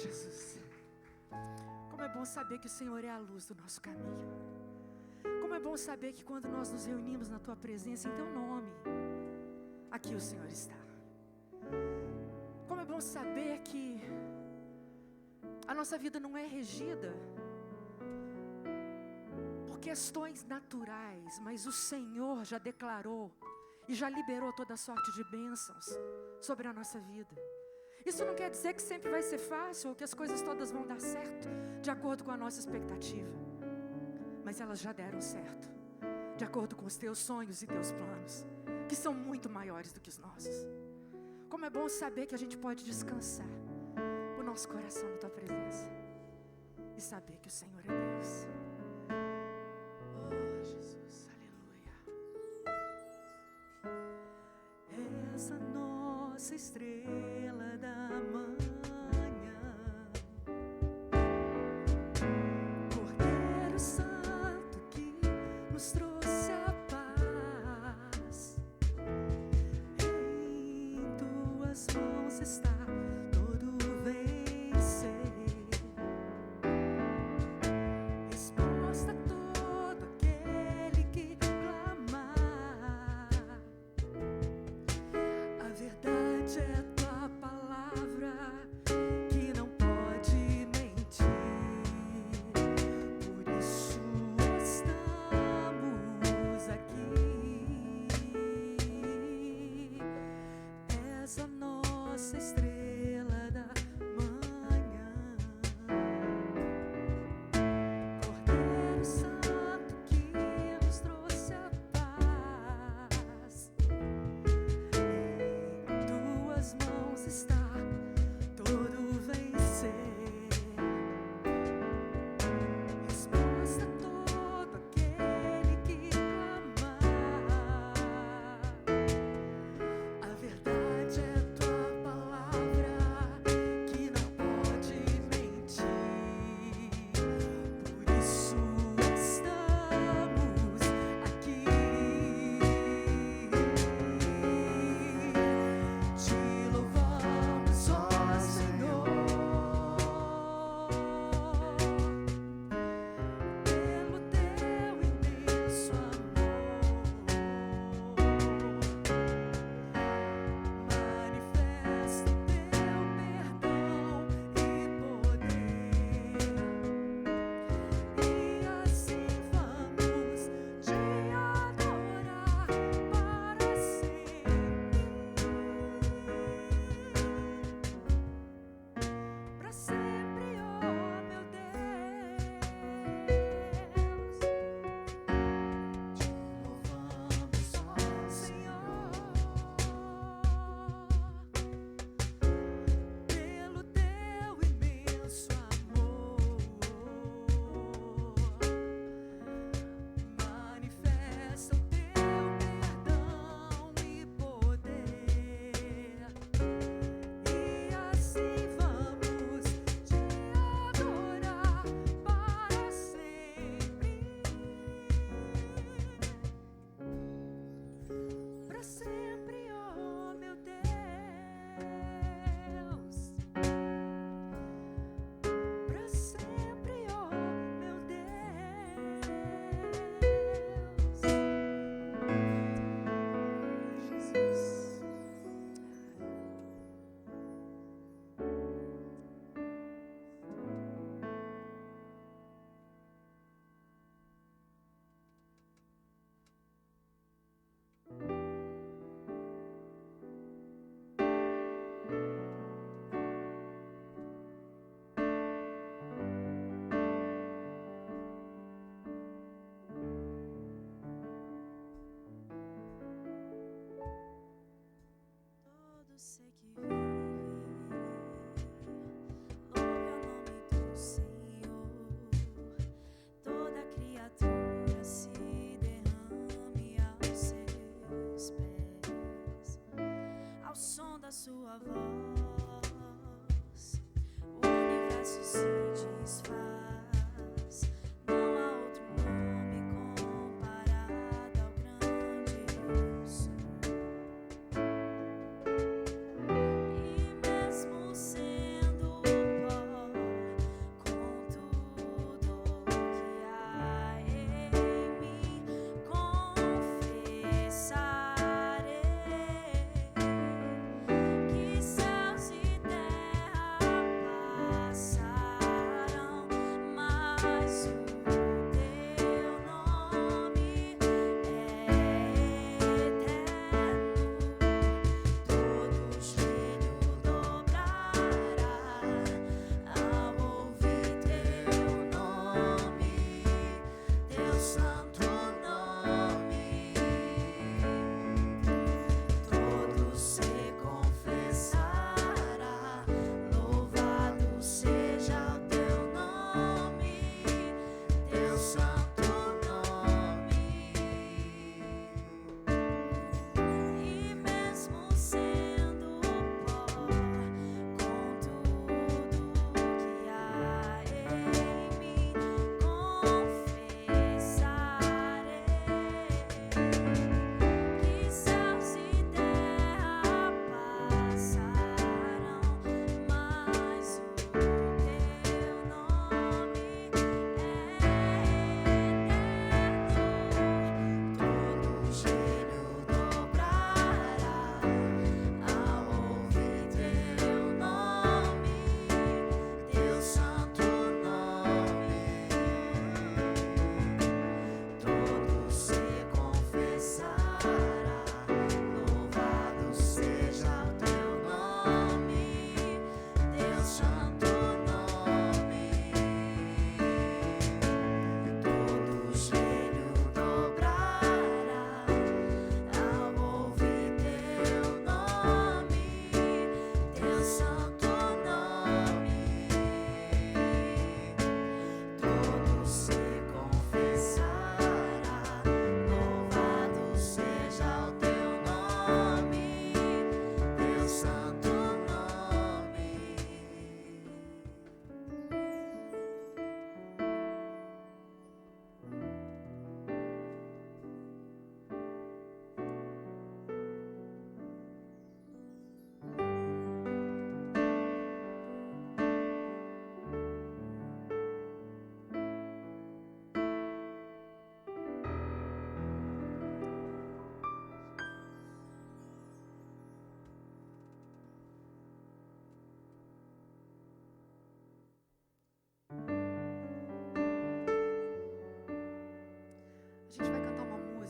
Jesus. Como é bom saber que o Senhor é a luz do nosso caminho. Como é bom saber que quando nós nos reunimos na Tua presença, em Teu nome, aqui o Senhor está. Como é bom saber que a nossa vida não é regida por questões naturais, mas o Senhor já declarou e já liberou toda sorte de bênçãos sobre a nossa vida. Isso não quer dizer que sempre vai ser fácil ou que as coisas todas vão dar certo de acordo com a nossa expectativa. Mas elas já deram certo, de acordo com os Teus sonhos e Teus planos, que são muito maiores do que os nossos. Como é bom saber que a gente pode descansar o nosso coração na Tua presença e saber que o Senhor é Deus. Oh, Jesus, aleluia. Essa nossa estrela da manhã, Cordeiro Santo que nos trouxe a paz, em Tuas mãos está todo vencer, resposta a todo aquele que clamar. A verdade é a Tua palavra, que não pode mentir. Por isso estamos aqui. És a nossa estrela da manhã, Cordeiro Santo que nos trouxe a paz. Em Tuas mãos está todo vencer, resposta a todo aquele que clamar. A verdade é a Tua palavra, que não pode mentir. Por isso estamos aqui. Te louvamos, ó Senhor, pelo Teu imenso amor. Manifesta o Teu perdão e poder, e assim vamos te adorar para sempre. Para sempre, ó meu Deus. Te louvamos, ó Senhor, pelo Teu imenso amor. Manifesta o Teu perdão e poder, e assim vamos te adorar para sempre. Para sempre, ó meu Deus. Para sempre, ó meu Deus. Jesus. Todo ser que vive, louve ao nome do Senhor. Toda criatura se derrame aos seus pés, ao som da Sua voz, o universo se desfaz. Não há outro nome comparado ao grande eu sou. E mesmo sendo o pó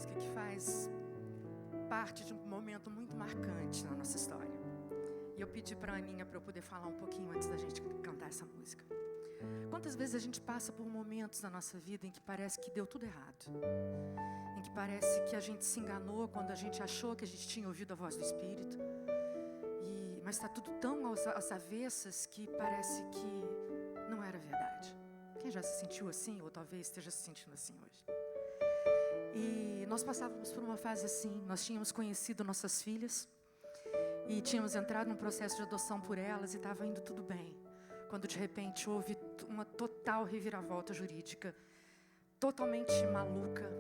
música que faz parte de um momento muito marcante na nossa história. E eu pedi para a Aninha para eu poder falar um pouquinho antes da gente cantar essa música. Quantas vezes a gente passa por momentos na nossa vida em que parece que deu tudo errado, em que parece que a gente se enganou quando a gente achou que a gente tinha ouvido a voz do Espírito, mas está tudo tão às avessas que parece que não era verdade. Quem já se sentiu assim, ou talvez esteja se sentindo assim hoje? E nós passávamos por uma fase assim. Nós tínhamos conhecido nossas filhas e tínhamos entrado num processo de adoção por elas e estava indo tudo bem, quando de repente houve uma total reviravolta jurídica, totalmente maluca.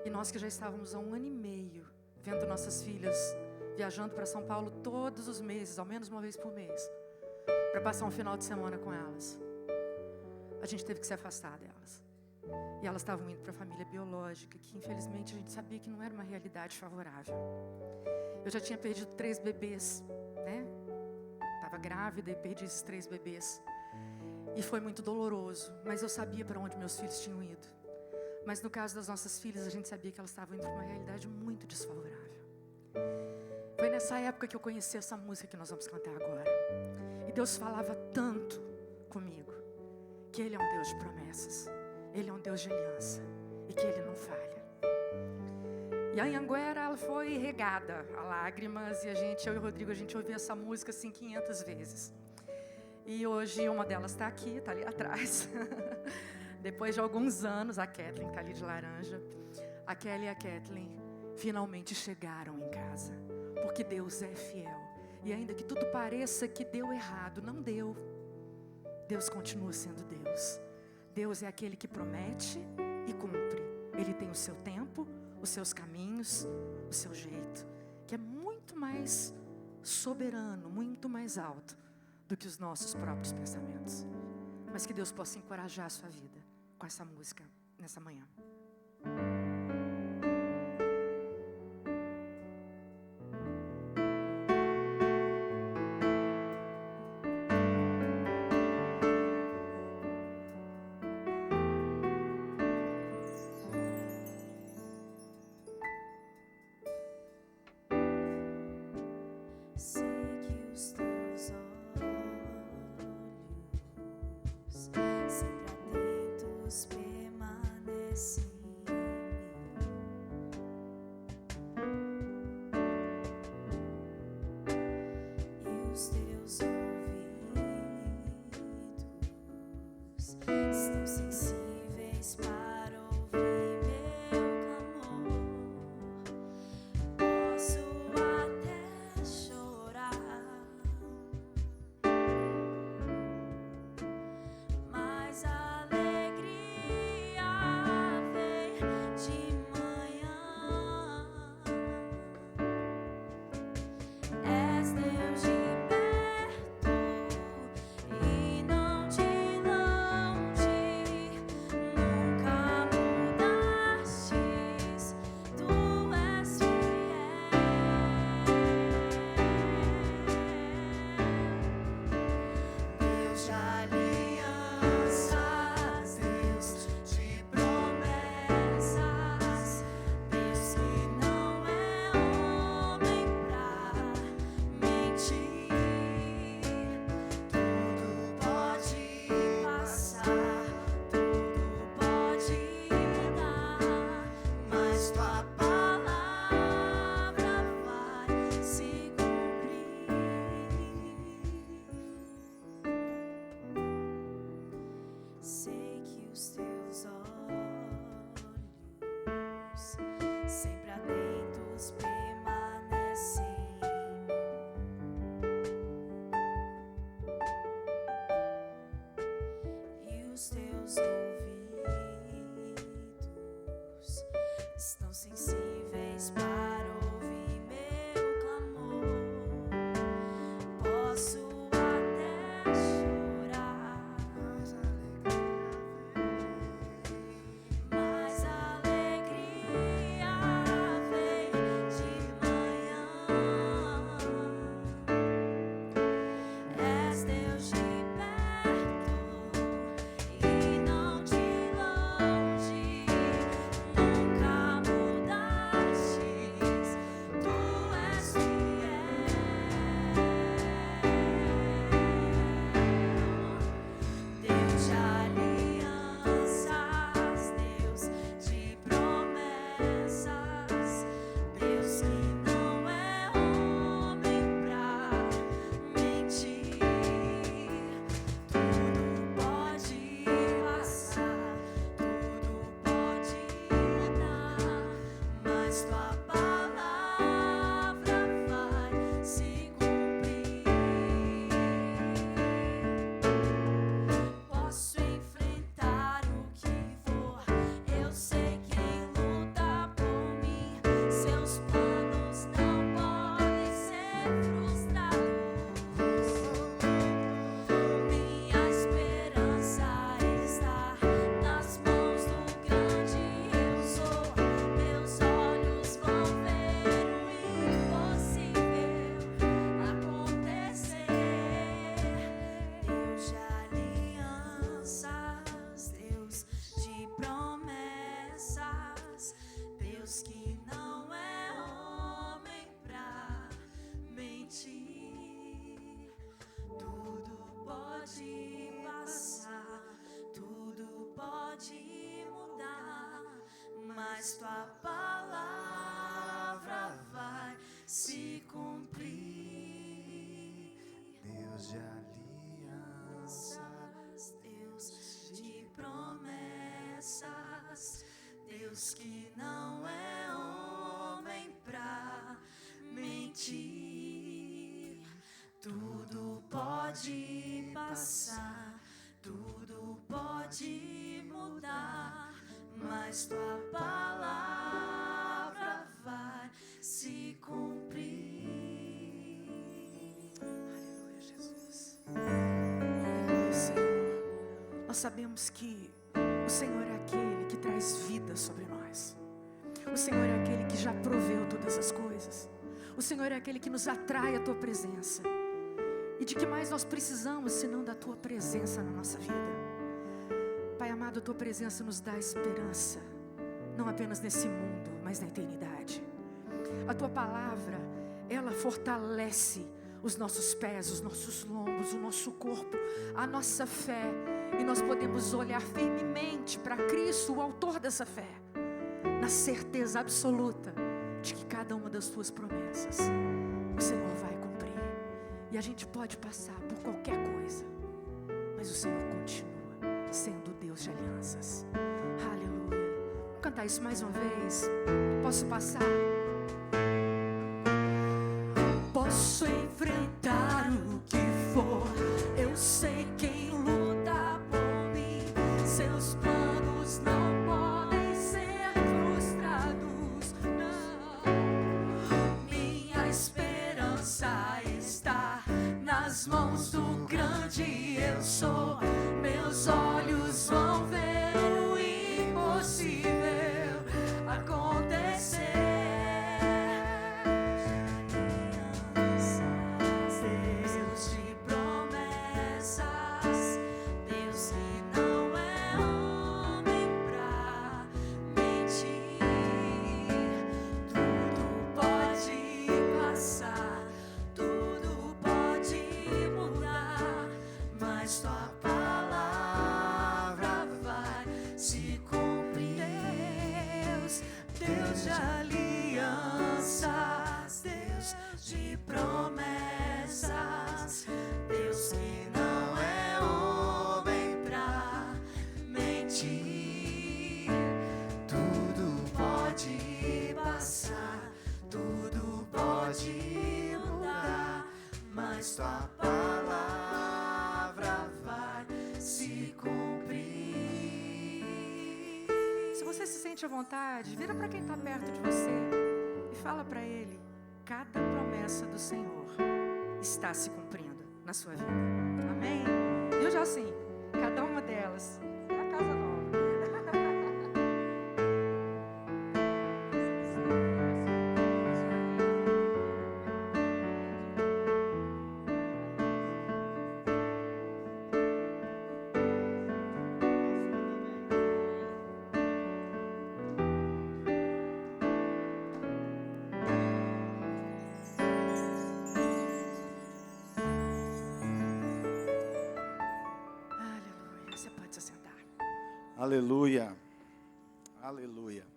E nós que já estávamos há 1 ano e meio vendo nossas filhas viajando para São Paulo todos os meses, ao menos uma vez por mês, para passar um final de semana com elas, a gente teve que se afastar delas. E elas estavam indo para a família biológica, que infelizmente a gente sabia que não era uma realidade favorável. Eu já tinha perdido 3 bebês, né? Estava grávida e perdi esses 3 bebês. E foi muito doloroso, mas eu sabia para onde meus filhos tinham ido. Mas no caso das nossas filhas, a gente sabia que elas estavam indo para uma realidade muito desfavorável. Foi nessa época que eu conheci essa música que nós vamos cantar agora. E Deus falava tanto comigo, que Ele é um Deus de promessas, Ele é um Deus de aliança, e que Ele não falha. E a Anhanguera, ela foi regada a lágrimas, e eu e o Rodrigo, a gente ouviu essa música assim 500 vezes. E hoje uma delas está aqui, está ali atrás. Depois de alguns anos, a Kathleen está ali de laranja. A Kelly e a Kathleen finalmente chegaram em casa, porque Deus é fiel. E ainda que tudo pareça que deu errado, não deu. Deus continua sendo Deus. Deus é aquele que promete e cumpre. Ele tem o seu tempo, os seus caminhos, o seu jeito, que é muito mais soberano, muito mais alto do que os nossos próprios pensamentos. Mas que Deus possa encorajar a sua vida com essa música nessa manhã. Sei que os teus olhos, sempre atentos, permanecem em mim, e os teus ouvidos estão sensíveis para ouvir meu clamor. Posso até chorar, mas a alegria vem de manhã. És Deus de perto e não de longe, nunca mudastes, tu és fiel. Deus de alianças, Deus de promessas, Deus que não é homem pra mentir. Tudo pode passar, tudo pode mudar, mas tua palavra vai se cumprir. Sei que os teus olhos, sempre atentos, permanecem em mim, e os teus ouvidos estão sensíveis para ouvir meu clamor. Posso até chorar, mas a alegria vem de manhã. És Deus de perto e não de longe, nunca mas tua palavra vai se cumprir. Deus de alianças, Deus de promessas, Deus que não é homem pra mentir. Tudo pode passar, tudo pode mudar, mas tua palavra vai se cumprir. Aleluia, Jesus. Aleluia, Senhor. Nós sabemos que o Senhor é aquele que traz vida sobre nós. O Senhor é aquele que já proveu todas as coisas. O Senhor é aquele que nos atrai à tua presença. E de que mais nós precisamos, senão da tua presença na nossa vida? Pai amado, a tua presença nos dá esperança, não apenas nesse mundo, mas na eternidade. A tua palavra, ela fortalece os nossos pés, os nossos lombos, o nosso corpo, a nossa fé. E nós podemos olhar firmemente para Cristo, o autor dessa fé, na certeza absoluta de que cada uma das tuas promessas o Senhor vai cumprir. E a gente pode passar por qualquer coisa, mas o Senhor continua sendo Deus de alianças. Aleluia. Vamos cantar isso mais uma vez? Posso passar? Posso enfrentar o que for, eu sei quem luta por mim. Seus planos não podem ser frustrados, não. Minha esperança está nas mãos do grande eu sou. Meus olhos vão ver o impossível acontecer. Deus de promessas, Deus que não é homem pra mentir. Tudo pode passar, tudo pode mudar, mas tua palavra vai se cumprir. Deus de alianças, Deus de promessas, Deus que não é homem pra mentir. Tudo pode passar, tudo pode mudar, mas tua palavra vai se cumprir. Se você se sente à vontade, vira para quem está perto de você e fala para ele: cada promessa do Senhor está se cumprindo na sua vida. Amém? Viu, Jalcim? Cada uma delas é a casa nova. Aleluia. Você pode se sentar. aleluia, aleluia.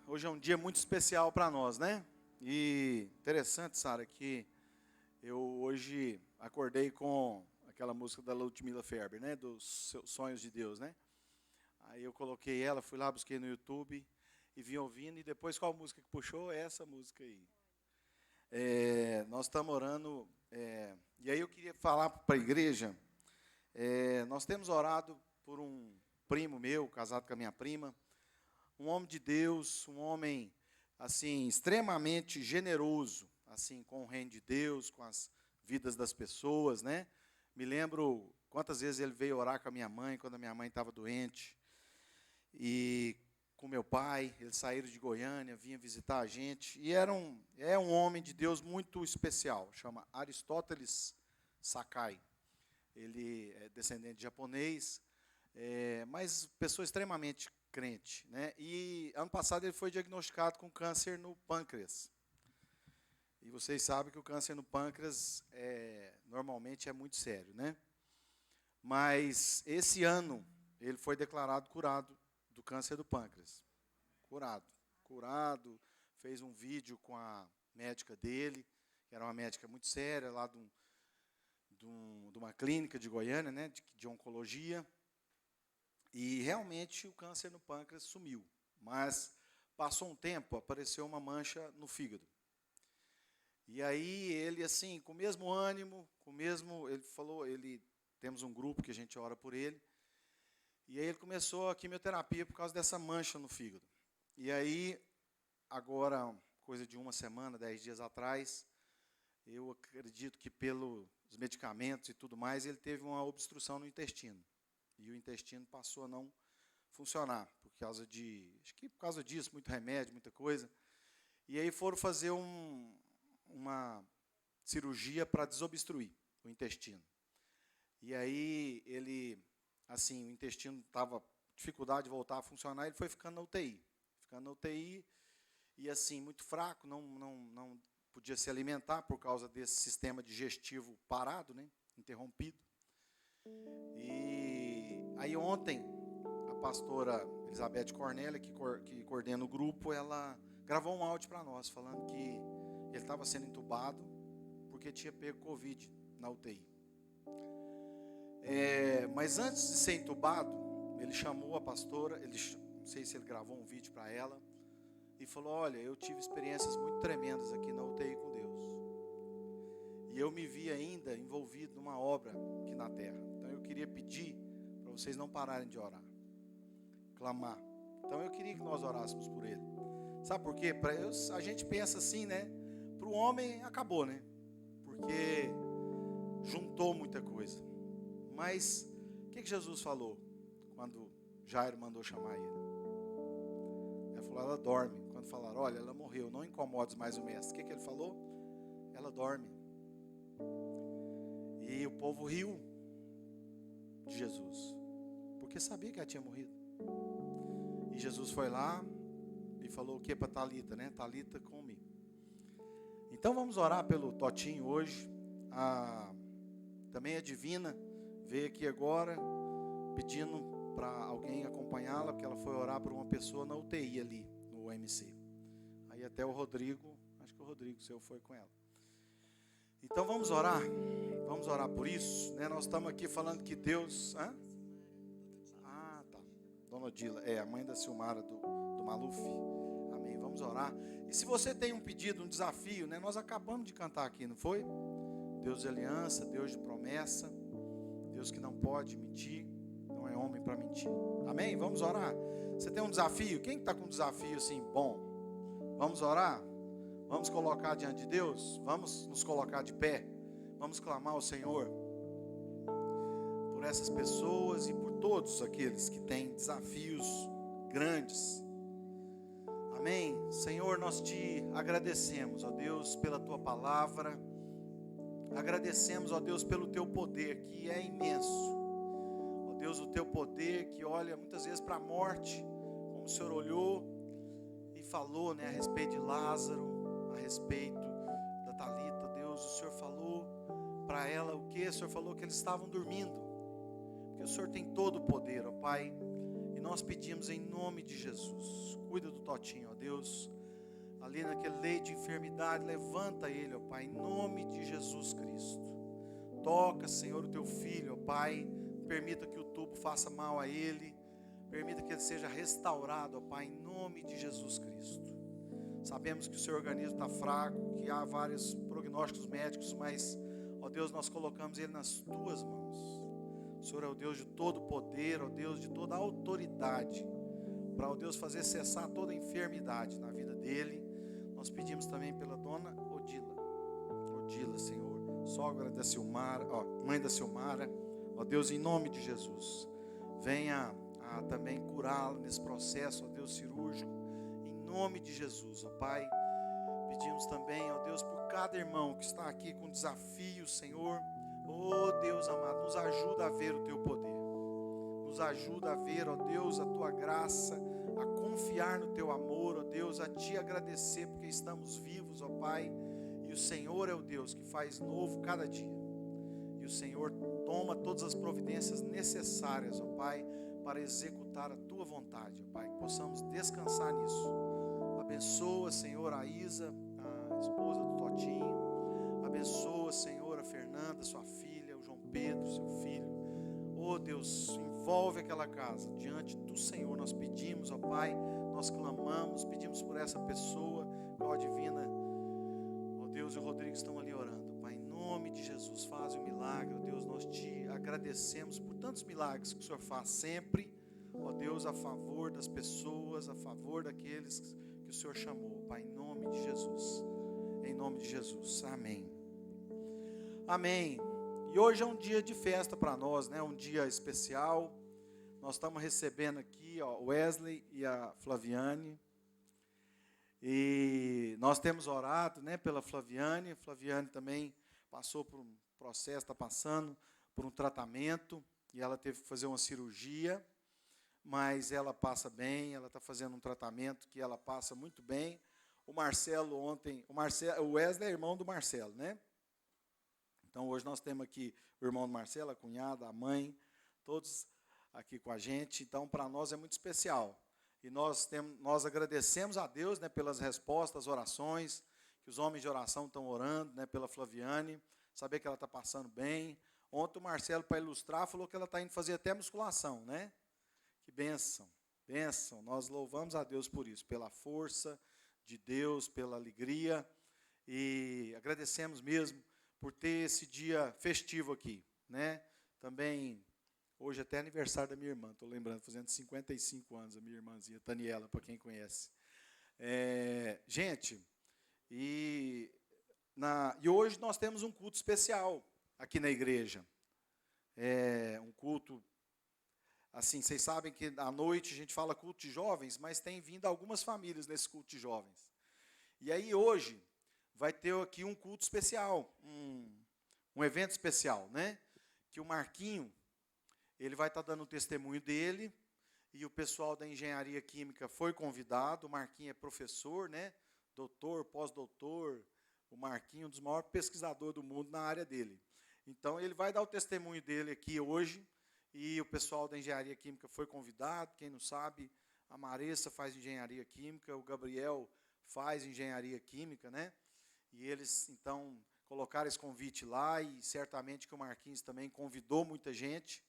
Hoje é um dia muito especial para nós, né? E interessante, Sara, que eu hoje acordei com aquela música da Ludmilla Ferber, né? Dos Sonhos de Deus, né? Aí eu coloquei ela, fui lá, busquei no YouTube e vim ouvindo. E depois qual música que puxou? Essa música aí. Nós estamos orando, e aí eu queria falar para a igreja. Nós temos orado por um primo meu, casado com a minha prima, um homem de Deus, um homem assim extremamente generoso, assim com o reino de Deus, com as vidas das pessoas, né? Me lembro quantas vezes ele veio orar com a minha mãe quando a minha mãe estava doente, e com meu pai, eles saíram de Goiânia, vinha visitar a gente, e é um homem de Deus muito especial, chama Aristóteles Sakai. Ele é descendente de japonês, mas pessoa extremamente crente, né? E ano passado ele foi diagnosticado com câncer no pâncreas. E vocês sabem que o câncer no pâncreas normalmente é muito sério, né? Mas esse ano ele foi declarado curado do câncer do pâncreas. curado, fez um vídeo com a médica dele, que era uma médica muito séria, lá de uma clínica de Goiânia, né, de oncologia, e realmente o câncer no pâncreas sumiu, mas passou um tempo, apareceu uma mancha no fígado. E aí ele, assim, com o mesmo ânimo, ele falou, temos um grupo que a gente ora por ele, e aí ele começou a quimioterapia por causa dessa mancha no fígado. E aí, agora, coisa de uma semana, 10 dias atrás, eu acredito que pelos medicamentos e tudo mais, ele teve uma obstrução no intestino. E o intestino passou a não funcionar, por causa disso, muito remédio, muita coisa. E aí foram fazer uma cirurgia para desobstruir o intestino. E aí ele, assim, o intestino estava dificuldade de voltar a funcionar, ele foi ficando na UTI, e assim, muito fraco, não podia se alimentar por causa desse sistema digestivo parado, né, interrompido. E aí ontem, a pastora Elizabeth Cornélia, que coordena o grupo, ela gravou um áudio para nós, falando que ele estava sendo entubado porque tinha pego Covid na UTI. Mas antes de ser entubado, ele chamou a pastora, não sei se ele gravou um vídeo para ela, e falou, olha, eu tive experiências muito tremendas aqui na UTI com Deus. E eu me vi ainda envolvido numa obra aqui na terra. Então eu queria pedir para vocês não pararem de orar, clamar. Então eu queria que nós orássemos por ele. Sabe por quê? A gente pensa assim, né? Para o homem acabou, né? Porque juntou muita coisa. Mas o que Jesus falou quando Jairo mandou chamar ele? Ele falou, ela dorme. Quando falaram, olha, ela morreu, não incomodes mais o mestre. O que ele falou? Ela dorme. E o povo riu de Jesus, porque sabia que ela tinha morrido. E Jesus foi lá e falou o que para Talita, né? Talita, come. Então vamos orar pelo Totinho hoje. Também a Divina veio aqui agora pedindo para alguém acompanhá-la, porque ela foi orar por uma pessoa na UTI ali, no MC. Aí até o Rodrigo, acho que o Rodrigo, seu foi com ela. Então vamos orar por isso, né? Nós estamos aqui falando que Deus... Tá. Dona Odila, a mãe da Silmara do Maluf. Amém, vamos orar. E se você tem um pedido, um desafio, né? Nós acabamos de cantar aqui, não foi? Deus de aliança, Deus de promessa, Deus que não pode mentir, não é homem para mentir. Amém? Vamos orar. Você tem um desafio? Quem está com um desafio assim, bom? Vamos orar? Vamos colocar diante de Deus? Vamos nos colocar de pé? Vamos clamar ao Senhor por essas pessoas e por todos aqueles que têm desafios grandes. Amém? Senhor, nós te agradecemos, ó Deus, pela tua palavra. Agradecemos, ó Deus, pelo teu poder, que é imenso. Ó Deus, o teu poder que olha muitas vezes para a morte, como o Senhor olhou e falou, né, a respeito de Lázaro, a respeito da Talita. Deus, o Senhor falou para ela o que? O Senhor falou que eles estavam dormindo, porque o Senhor tem todo o poder, ó Pai. E nós pedimos em nome de Jesus, cuida do Totinho, ó Deus, ali naquele leito de enfermidade, levanta ele, ó Pai, em nome de Jesus Cristo. Toca, Senhor, o teu filho, ó Pai, permita que o tubo faça mal a ele, permita que ele seja restaurado, ó Pai, em nome de Jesus Cristo. Sabemos que o seu organismo está fraco, que há vários prognósticos médicos, mas, ó Deus, nós colocamos ele nas tuas mãos. O Senhor é o Deus de todo poder, ó Deus, de toda autoridade, para, ó Deus, fazer cessar toda enfermidade na vida dele. Nós pedimos também pela dona Odila, Senhor, sogra da Silmara, mãe da Silmara, ó Deus, em nome de Jesus, venha a também curá-la nesse processo, ó Deus, cirúrgico, em nome de Jesus, ó Pai. Pedimos também, ó Deus, por cada irmão que está aqui com desafio, Senhor. Oh Deus amado, nos ajuda a ver o teu poder, nos ajuda a ver, ó Deus, a tua graça, a confiar no teu amor, ó Deus, a te agradecer porque estamos vivos, ó Pai, e o Senhor é o Deus que faz novo cada dia, e o Senhor toma todas as providências necessárias, ó Pai, para executar a tua vontade, ó Pai, que possamos descansar nisso. Abençoa, Senhor, a Isa, a esposa do Totinho. Abençoa, Senhor, a Fernanda, sua filha, o João Pedro, seu filho. Oh Deus, envolve aquela casa diante do Senhor. Nós pedimos, ó Pai, nós clamamos, pedimos por essa pessoa, qual a divina, ó Deus, e o Rodrigo estão ali orando. Pai, em nome de Jesus, faz um milagre. Ó Deus, nós te agradecemos por tantos milagres que o Senhor faz sempre, ó Deus, a favor das pessoas, a favor daqueles que o Senhor chamou. Pai, em nome de Jesus, em nome de Jesus, amém. Amém. E hoje é um dia de festa para nós, né? Um dia especial. Nós estamos recebendo aqui, ó, o Wesley e a Flaviane. E nós temos orado, né, pela Flaviane. A Flaviane também passou por um processo, está passando por um tratamento. E ela teve que fazer uma cirurgia. Mas ela passa bem, ela está fazendo um tratamento que ela passa muito bem. O Marcelo ontem, o Wesley é irmão do Marcelo, né? Então, hoje nós temos aqui o irmão do Marcelo, a cunhada, a mãe, todos aqui com a gente. Então, para nós é muito especial. E nós agradecemos a Deus, né, pelas respostas, orações, que os homens de oração estão orando, né, pela Flaviane, saber que ela está passando bem. Ontem o Marcelo, para ilustrar, falou que ela está indo fazer até musculação, né? Que bênção, bênção. Nós louvamos a Deus por isso, pela força de Deus, pela alegria. E agradecemos mesmo por ter esse dia festivo aqui, né? Também, hoje até é aniversário da minha irmã, estou lembrando, fazendo 55 anos, a minha irmãzinha, Taniela, para quem conhece. Gente, e hoje nós temos um culto especial aqui na igreja. Um culto, assim, vocês sabem que à noite a gente fala culto de jovens, mas tem vindo algumas famílias nesse culto de jovens. E aí hoje vai ter aqui um culto especial, um evento especial, né? Que o Marquinho, ele vai estar dando o testemunho dele, e o pessoal da engenharia química foi convidado. O Marquinho é professor, né? Doutor, pós-doutor. O Marquinho, um dos maiores pesquisadores do mundo na área dele. Então, ele vai dar o testemunho dele aqui hoje, e o pessoal da engenharia química foi convidado. Quem não sabe, a Maressa faz engenharia química, o Gabriel faz engenharia química, né? E eles, então, colocaram esse convite lá, e certamente que o Marquinhos também convidou muita gente.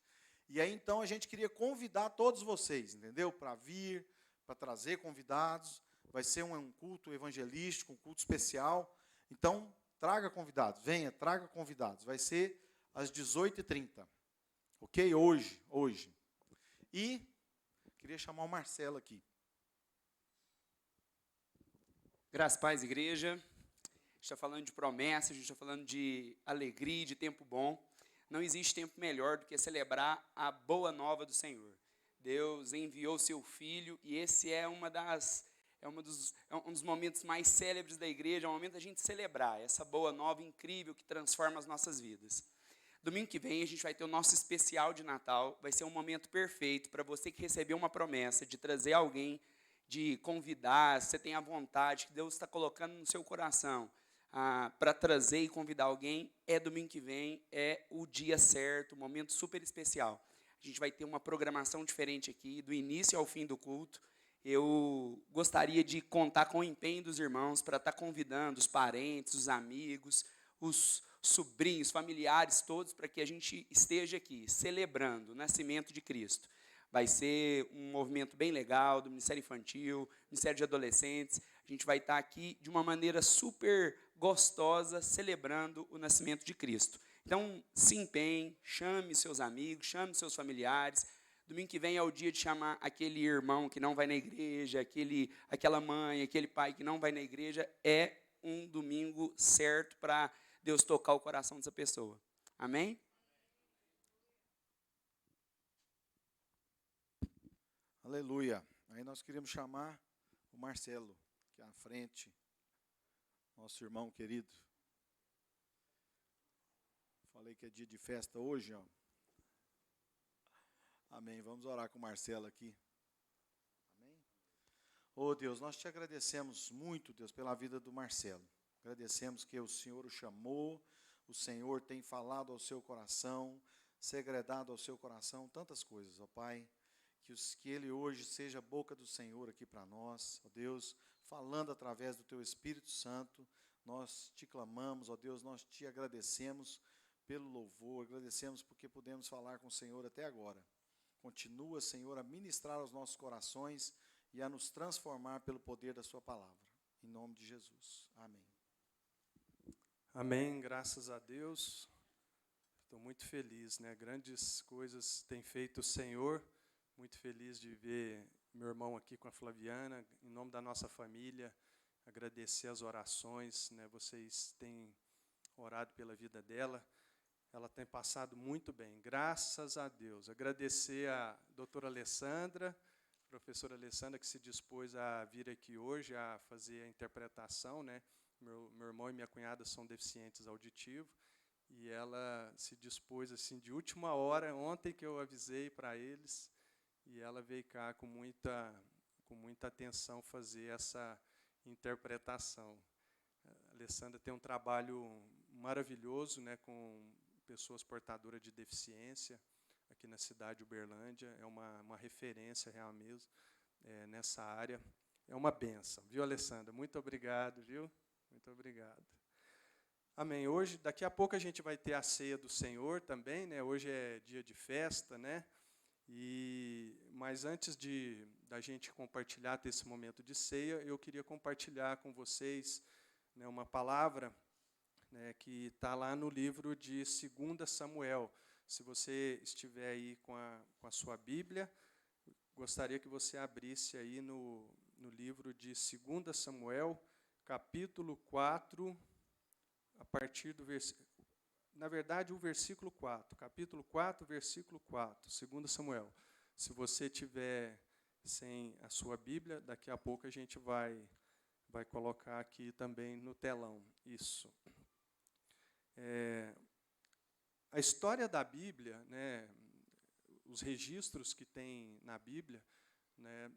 E aí, então, a gente queria convidar todos vocês, entendeu? Para vir, para trazer convidados. Vai ser um culto evangelístico, um culto especial. Então, traga convidados, venha, traga convidados. Vai ser às 18h30, ok? Hoje. E queria chamar o Marcelo aqui. Graças a Paz, igreja. A gente está falando de promessa, a gente está falando de alegria, de tempo bom. Não existe tempo melhor do que celebrar a boa nova do Senhor. Deus enviou seu Filho, e esse é um dos momentos mais célebres da igreja, é o momento da gente celebrar essa boa nova incrível que transforma as nossas vidas. Domingo que vem a gente vai ter o nosso especial de Natal. Vai ser um momento perfeito para você que recebeu uma promessa de trazer alguém, de convidar, se você tem a vontade, que Deus está colocando no seu coração, para trazer e convidar alguém. Domingo que vem, é o dia certo, um momento super especial. A gente vai ter uma programação diferente aqui, do início ao fim do culto. Eu gostaria de contar com o empenho dos irmãos para estar convidando os parentes, os amigos, os sobrinhos, familiares, todos, para que a gente esteja aqui celebrando o nascimento de Cristo. Vai ser um movimento bem legal do Ministério Infantil, Ministério de Adolescentes. A gente vai estar aqui de uma maneira super gostosa, celebrando o nascimento de Cristo. Então, se empenhe, chame seus amigos, chame seus familiares. Domingo que vem é o dia de chamar aquele irmão que não vai na igreja, aquela mãe, aquele pai que não vai na igreja. É um domingo certo para Deus tocar o coração dessa pessoa. Amém? Aleluia. Aí nós queríamos chamar o Marcelo, que é à frente, nosso irmão querido. Falei que é dia de festa hoje, ó. Amém. Vamos orar com o Marcelo aqui. Amém. Oh Deus, nós te agradecemos muito, Deus, pela vida do Marcelo. Agradecemos que o Senhor o chamou, o Senhor tem falado ao seu coração, segredado ao seu coração tantas coisas, ó Pai. que Ele hoje seja a boca do Senhor aqui para nós, ó Deus, falando através do Teu Espírito Santo. Nós te clamamos, ó Deus, nós te agradecemos pelo louvor, agradecemos porque pudemos falar com o Senhor até agora. Continua, Senhor, a ministrar aos nossos corações e a nos transformar pelo poder da sua palavra. Em nome de Jesus. Amém. Amém, graças a Deus. Estou muito feliz, né? Grandes coisas tem feito o Senhor. Muito feliz de ver meu irmão aqui com a Flaviana, em nome da nossa família, agradecer as orações, né? Vocês têm orado pela vida dela. Ela tem passado muito bem, graças a Deus. Agradecer a doutora Alessandra, professora Alessandra, que se dispôs a vir aqui hoje a fazer a interpretação, né? Meu irmão e minha cunhada são deficientes auditivos, e ela se dispôs assim de última hora, ontem que eu avisei para eles, e ela veio cá com muita atenção fazer essa interpretação. A Alessandra tem um trabalho maravilhoso, né, com pessoas portadoras de deficiência aqui na cidade de Uberlândia. É uma referência real mesmo nessa área. É uma bênção, viu, Alessandra? Muito obrigado, viu? Muito obrigado. Amém. Hoje, daqui a pouco a gente vai ter a ceia do Senhor também, né? Hoje é dia de festa, né? Mas antes da gente compartilhar, ter esse momento de ceia, eu queria compartilhar com vocês, né, uma palavra, né, que está lá no livro de 2 Samuel. Se você estiver aí com a sua Bíblia, gostaria que você abrisse aí no livro de 2 Samuel, capítulo 4, a partir do versículo... Na verdade, o versículo 4, capítulo 4, versículo 4, 2 Samuel. Se você tiver sem a sua Bíblia, daqui a pouco a gente vai colocar aqui também no telão. Isso. A história da Bíblia, né, os registros que tem na Bíblia, né,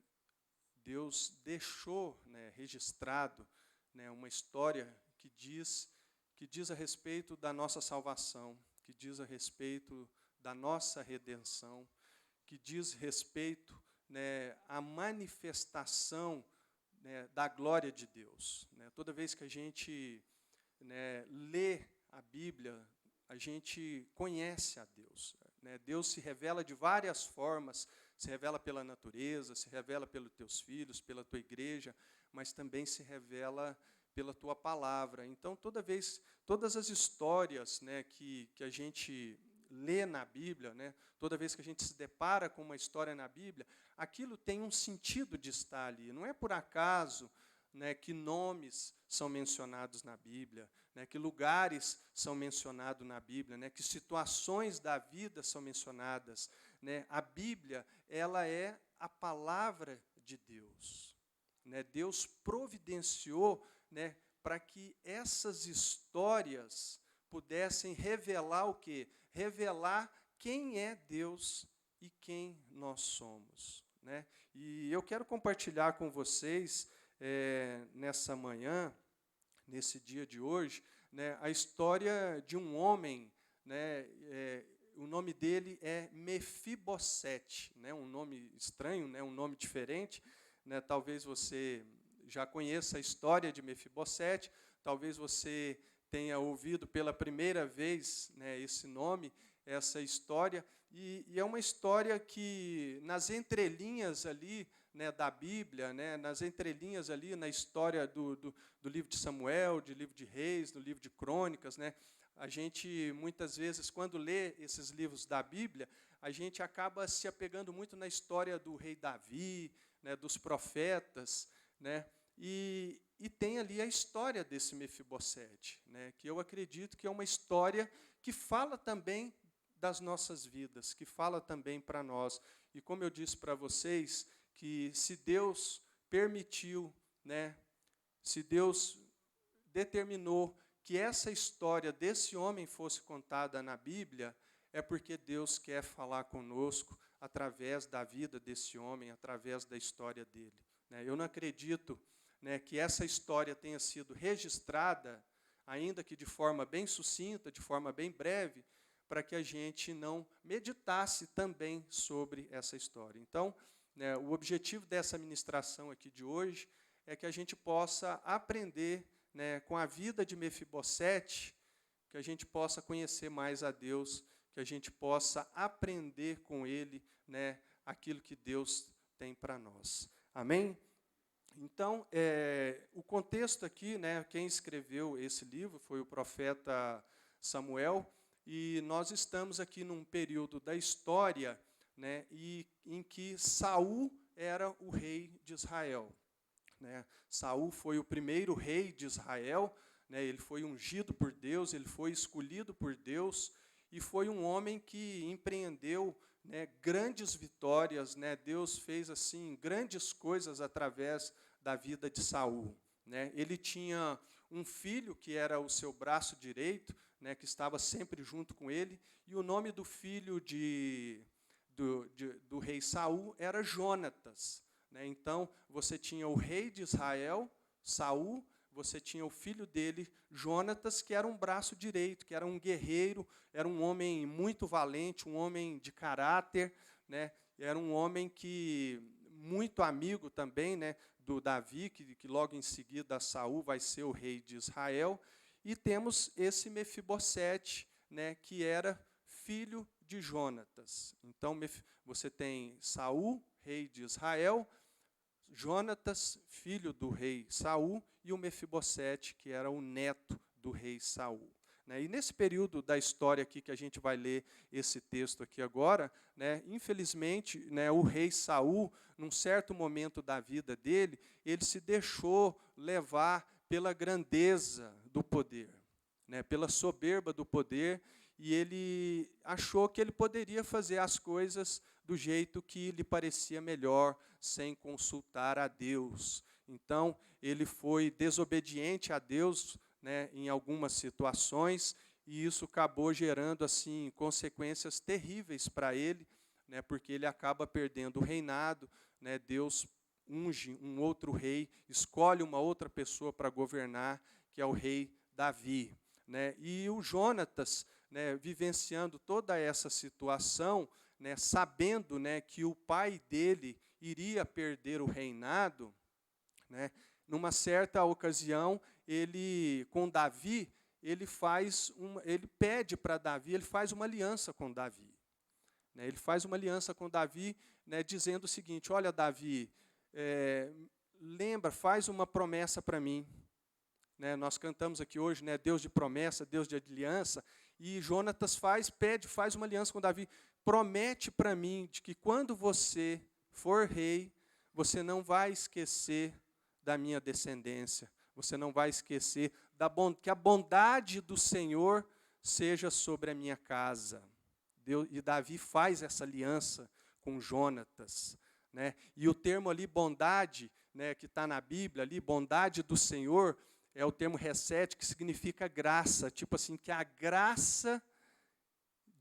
Deus deixou, né, registrado, né, uma história que diz a respeito da nossa salvação, que diz a respeito da nossa redenção, que diz respeito, né, à manifestação, né, da glória de Deus. Né? Toda vez que a gente, né, lê a Bíblia, a gente conhece a Deus. Né? Deus se revela de várias formas, se revela pela natureza, se revela pelos teus filhos, pela tua igreja, mas também se revela pela tua palavra. Então, todas as histórias, né, que a gente lê na Bíblia, né, toda vez que a gente se depara com uma história na Bíblia, aquilo tem um sentido de estar ali. Não é por acaso, né, que nomes são mencionados na Bíblia, né, que lugares são mencionados na Bíblia, né, que situações da vida são mencionadas. Né. A Bíblia, ela é a palavra de Deus. Né. Deus providenciou, né, para que essas histórias pudessem revelar o quê? Revelar quem é Deus e quem nós somos. Né? E eu quero compartilhar com vocês, nessa manhã, nesse dia de hoje, né, a história de um homem, né, o nome dele é Mefibosete, né, um nome estranho, né, um nome diferente, né, talvez você já conheça a história de Mefibosete, talvez você tenha ouvido pela primeira vez, né, esse nome, essa história, e é uma história que, nas entrelinhas ali, né, da Bíblia, né, nas entrelinhas ali na história do livro de Samuel, do livro de Reis, do livro de Crônicas, né, a gente, muitas vezes, quando lê esses livros da Bíblia, a gente acaba se apegando muito na história do rei Davi, né, dos profetas, né, e tem ali a história desse Mefibosete, né, que eu acredito que é uma história que fala também das nossas vidas, que fala também para nós. E como eu disse para vocês, que se Deus permitiu, né, se Deus determinou que essa história desse homem fosse contada na Bíblia, é porque Deus quer falar conosco através da vida desse homem, através da história dele. Eu não acredito, né, que essa história tenha sido registrada, ainda que de forma bem sucinta, de forma bem breve, para que a gente não meditasse também sobre essa história. Então, né, o objetivo dessa ministração aqui de hoje é que a gente possa aprender, né, com a vida de Mefibosete, que a gente possa conhecer mais a Deus, que a gente possa aprender com Ele, né, aquilo que Deus tem para nós. Amém? Então, o contexto aqui, né, quem escreveu esse livro foi o profeta Samuel, e nós estamos aqui num período da história, né, em que Saul era o rei de Israel. Né? Saul foi o primeiro rei de Israel, né, ele foi ungido por Deus, ele foi escolhido por Deus, e foi um homem que empreendeu, né, grandes vitórias, né? Deus fez assim grandes coisas através da vida de Saul. Né? Ele tinha um filho que era o seu braço direito, né, que estava sempre junto com ele, e o nome do filho do rei Saul era Jonatas. Né? Então, você tinha o rei de Israel, Saul, você tinha o filho dele, Jonatas, que era um braço direito, que era um guerreiro, era um homem muito valente, um homem de caráter, né? Era um homem que muito amigo também, né, do Davi, que logo em seguida Saul vai ser o rei de Israel. E temos esse Mefibosete, né, que era filho de Jonatas. Então, você tem Saul, rei de Israel, Jonatas, filho do rei Saul, e o Mefibosete, que era o neto do rei Saul. Né? E nesse período da história aqui que a gente vai ler esse texto aqui agora, né, infelizmente, né, o rei Saul, num certo momento da vida dele, ele se deixou levar pela grandeza do poder, né, pela soberba do poder, e ele achou que ele poderia fazer as coisas do jeito que lhe parecia melhor, sem consultar a Deus. Então, ele foi desobediente a Deus, né, em algumas situações, e isso acabou gerando assim consequências terríveis para ele, né, porque ele acaba perdendo o reinado, né, Deus unge um outro rei, escolhe uma outra pessoa para governar, que é o rei Davi. Né, e o Jonatas, né, vivenciando toda essa situação, né, sabendo, né, que o pai dele iria perder o reinado, né, numa certa ocasião, com Davi, ele pede para Davi, ele faz uma aliança com Davi. Né, ele faz uma aliança com Davi, né, dizendo o seguinte: olha, Davi, lembra, faz uma promessa para mim. Né, nós cantamos aqui hoje, né, Deus de promessa, Deus de aliança, e Jonatas faz uma aliança com Davi. Promete para mim de que quando você for rei, você não vai esquecer da minha descendência, você não vai esquecer que a bondade do Senhor seja sobre a minha casa. E Davi faz essa aliança com Jonatas. Né? E o termo ali, bondade, né, que está na Bíblia, ali, bondade do Senhor, é o termo resete, que significa graça, tipo assim, que a graça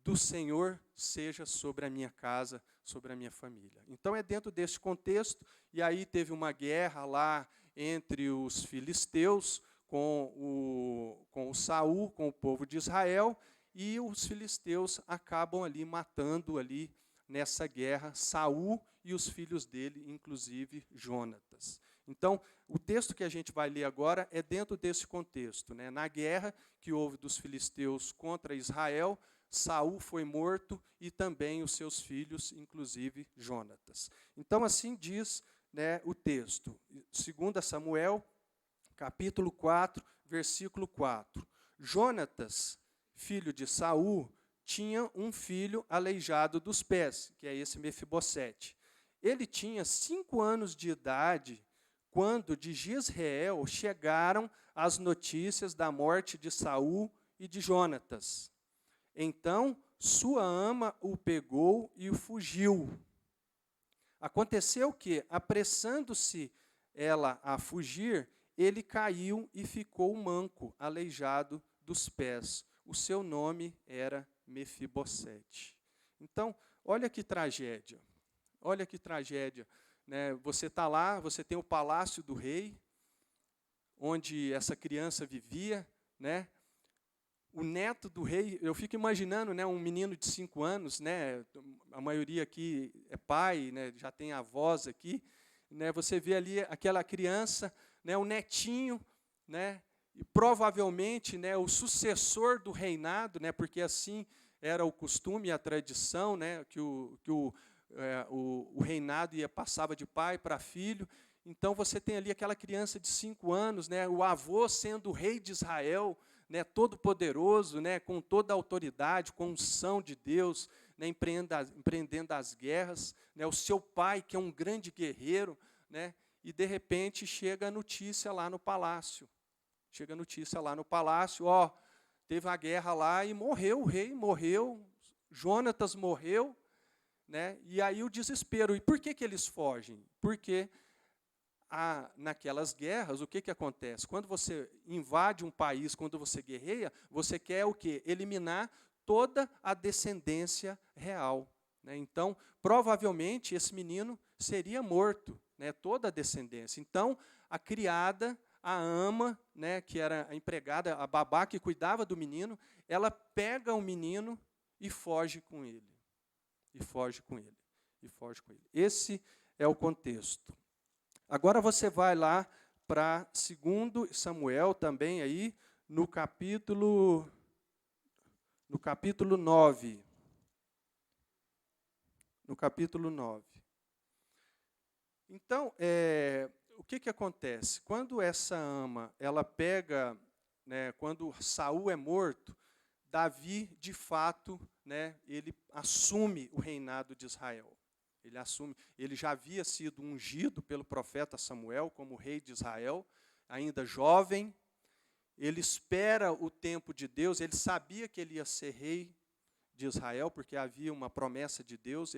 do Senhor seja sobre a minha casa, sobre a minha família. Então, é dentro desse contexto, e aí teve uma guerra lá entre os filisteus com o Saul, com o povo de Israel, e os filisteus acabam ali matando ali nessa guerra Saul e os filhos dele, inclusive Jonatas. Então, o texto que a gente vai ler agora é dentro desse contexto. Né? Na guerra que houve dos filisteus contra Israel, Saul foi morto e também os seus filhos, inclusive Jonatas. Então, assim diz, né, o texto. 2 Samuel, capítulo 4, versículo 4. Jonatas, filho de Saul, tinha um filho aleijado dos pés, que é esse Mefibosete. Ele tinha 5 anos de idade quando de Jezreel chegaram as notícias da morte de Saul e de Jonatas. Então, sua ama o pegou e o fugiu. Aconteceu que, apressando-se ela a fugir, ele caiu e ficou manco, aleijado dos pés. O seu nome era Mefibosete. Então, olha que tragédia. Olha que tragédia. Né? Você está lá, você tem o palácio do rei, onde essa criança vivia, né? o neto do rei, eu fico imaginando, né, um menino de 5 anos, né, a maioria aqui é pai, né, já tem avós aqui, né, você vê ali aquela criança, né, o netinho, né, e provavelmente, né, o sucessor do reinado, né, porque assim era o costume e a tradição, né, que o reinado passava de pai para filho. Então você tem ali aquela criança de 5 anos, né, o avô sendo o rei de Israel, né, todo poderoso, né, com toda a autoridade, com unção de Deus, né, empreendendo as guerras, né, o seu pai que é um grande guerreiro, né, e de repente chega a notícia lá no palácio. Chega a notícia lá no palácio, ó, teve a guerra lá e morreu o rei, morreu, Jonatas morreu, né, e aí o desespero. E por que eles fogem? Porque naquelas guerras, o que acontece? Quando você invade um país, quando você guerreia, você quer o quê? Eliminar toda a descendência real, né? Então, provavelmente, esse menino seria morto, né? Toda a descendência. Então, a criada, a ama, né, que era a empregada, a babá que cuidava do menino, ela pega o menino e foge com ele. E foge com ele. E foge com ele. Esse é o contexto. Agora você vai lá para 2 Samuel também aí, no capítulo 9. No capítulo 9. Então, o que acontece? Quando essa ama, ela pega, né, quando Saul é morto, Davi, de fato, né, ele assume o reinado de Israel. Ele assume, ele já havia sido ungido pelo profeta Samuel como rei de Israel, ainda jovem. Ele espera o tempo de Deus, ele sabia que ele ia ser rei de Israel, porque havia uma promessa de Deus.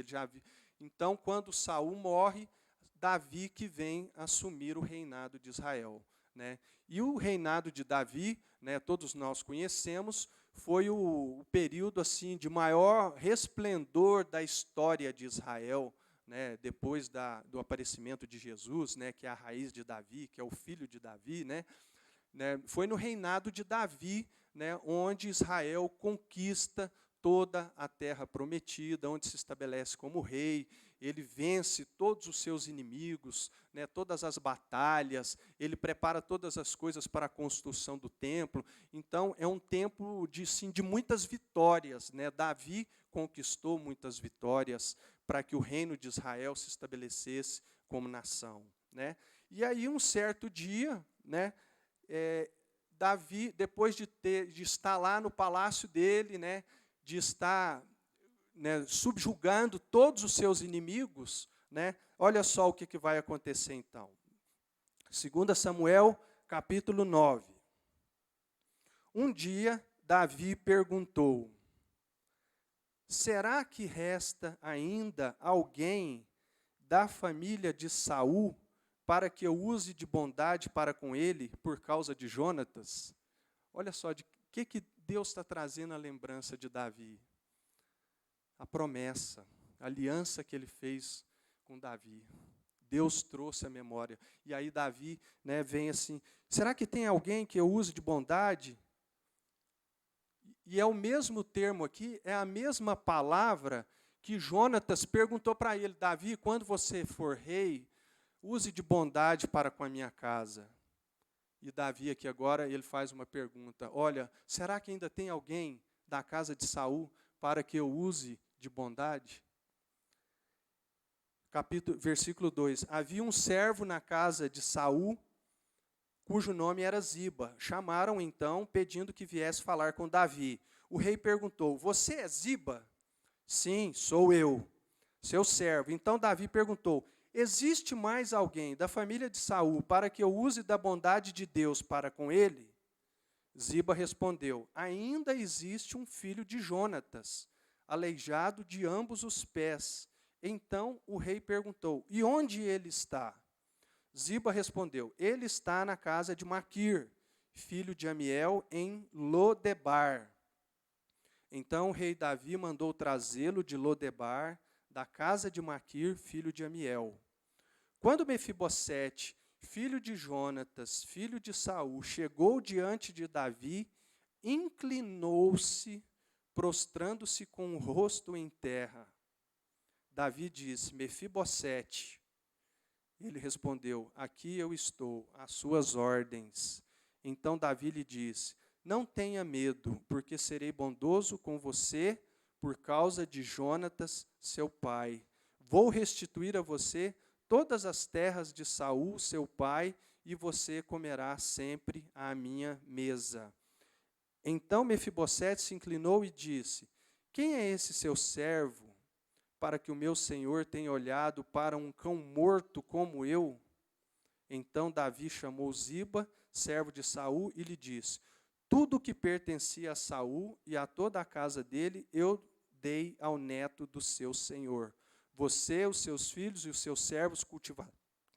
Então, quando Saul morre, Davi que vem assumir o reinado de Israel, né? E o reinado de Davi, né, todos nós conhecemos, foi o período assim de maior resplendor da história de Israel, né, depois do aparecimento de Jesus, né, que é a raiz de Davi, que é o filho de Davi, né, foi no reinado de Davi, né, onde Israel conquista toda a terra prometida, onde se estabelece como rei. Ele vence todos os seus inimigos, né, todas as batalhas, ele prepara todas as coisas para a construção do templo. Então, é um tempo de muitas vitórias, né? Davi conquistou muitas vitórias para que o reino de Israel se estabelecesse como nação, né? E aí, um certo dia, né, Davi, depois de estar lá no palácio dele, né, de estar, né, subjugando todos os seus inimigos, né, olha só o que vai acontecer então. 2 Samuel, capítulo 9. Um dia, Davi perguntou: será que resta ainda alguém da família de Saul para que eu use de bondade para com ele por causa de Jonatas? Olha só, de que Deus está trazendo a lembrança de Davi? A promessa, a aliança que ele fez com Davi. Deus trouxe a memória. E aí Davi, né, vem assim, será que tem alguém que eu use de bondade? E é o mesmo termo aqui, é a mesma palavra que Jonatas perguntou para ele: Davi, quando você for rei, use de bondade para com a minha casa. E Davi aqui agora, ele faz uma pergunta: olha, será que ainda tem alguém da casa de Saul para que eu use de bondade? Versículo 2: havia um servo na casa de Saul, cujo nome era Ziba. Chamaram então, pedindo que viesse falar com Davi. O rei perguntou: você é Ziba? Sim, sou eu, seu servo. Então Davi perguntou: existe mais alguém da família de Saul para que eu use da bondade de Deus para com ele? Ziba respondeu: ainda existe um filho de Jonatas, aleijado de ambos os pés. Então o rei perguntou: e onde ele está? Ziba respondeu: ele está na casa de Maquir, filho de Amiel, em Lodebar. Então o rei Davi mandou trazê-lo de Lodebar, da casa de Maquir, filho de Amiel. Quando Mefibosete, filho de Jonatas, filho de Saul, chegou diante de Davi, inclinou-se, prostrando-se com o rosto em terra. Davi disse: Mefibosete. Ele respondeu: aqui eu estou, às suas ordens. Então Davi lhe disse: não tenha medo, porque serei bondoso com você por causa de Jonatas, seu pai. Vou restituir a você todas as terras de Saul, seu pai, e você comerá sempre à minha mesa. Então Mefibosete se inclinou e disse: quem é esse seu servo, para que o meu senhor tenha olhado para um cão morto como eu? Então Davi chamou Ziba, servo de Saul, e lhe disse: tudo o que pertencia a Saul e a toda a casa dele, eu dei ao neto do seu senhor. Você, os seus filhos e os seus servos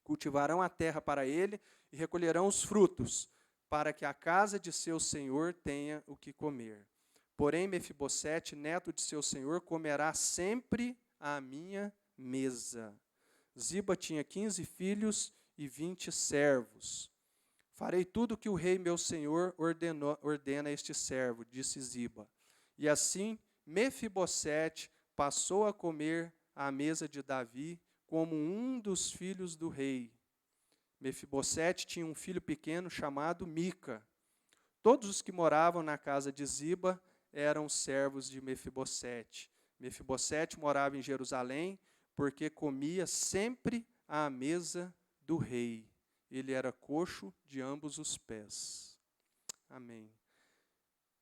cultivarão a terra para ele e recolherão os frutos, para que a casa de seu senhor tenha o que comer. Porém, Mefibosete, neto de seu senhor, comerá sempre à minha mesa. Ziba tinha 15 filhos e 20 servos. Farei tudo o que o rei meu senhor ordena a este servo, disse Ziba. E assim, Mefibosete passou a comer à mesa de Davi como um dos filhos do rei. Mefibosete tinha um filho pequeno chamado Mica. Todos os que moravam na casa de Ziba eram servos de Mefibosete. Mefibosete morava em Jerusalém, porque comia sempre à mesa do rei. Ele era coxo de ambos os pés. Amém.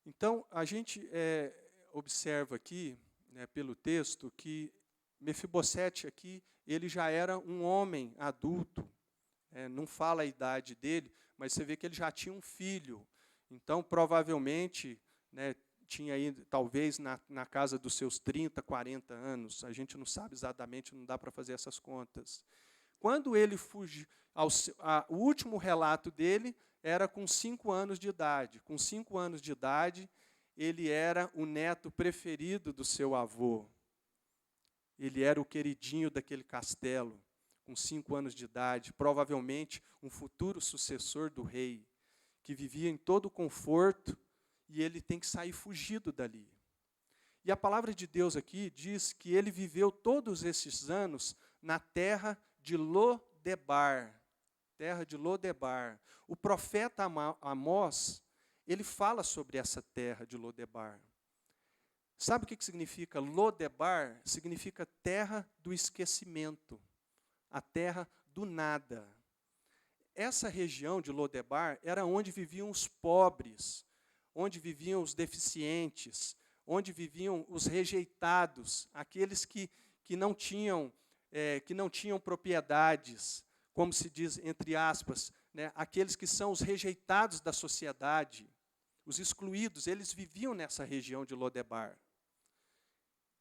Então, a gente observa aqui, né, pelo texto, que Mefibosete aqui, ele já era um homem adulto. Não fala a idade dele, mas você vê que ele já tinha um filho. Então, provavelmente, né, tinha aí, talvez, na casa dos seus 30, 40 anos. A gente não sabe exatamente, não dá para fazer essas contas. Quando ele fugiu, o último relato dele era com 5 anos de idade. Com 5 anos de idade, ele era o neto preferido do seu avô. Ele era o queridinho daquele castelo, com 5 anos de idade, provavelmente um futuro sucessor do rei, que vivia em todo conforto, e ele tem que sair fugido dali. E a palavra de Deus aqui diz que ele viveu todos esses anos na terra de Lodebar. Terra de Lodebar. O profeta Amós, ele fala sobre essa terra de Lodebar. Sabe o que significa Lodebar? Significa terra do esquecimento, a terra do nada. Essa região de Lodebar era onde viviam os pobres, onde viviam os deficientes, onde viviam os rejeitados, aqueles que não tinham propriedades, como se diz, entre aspas, né, aqueles que são os rejeitados da sociedade, os excluídos, eles viviam nessa região de Lodebar.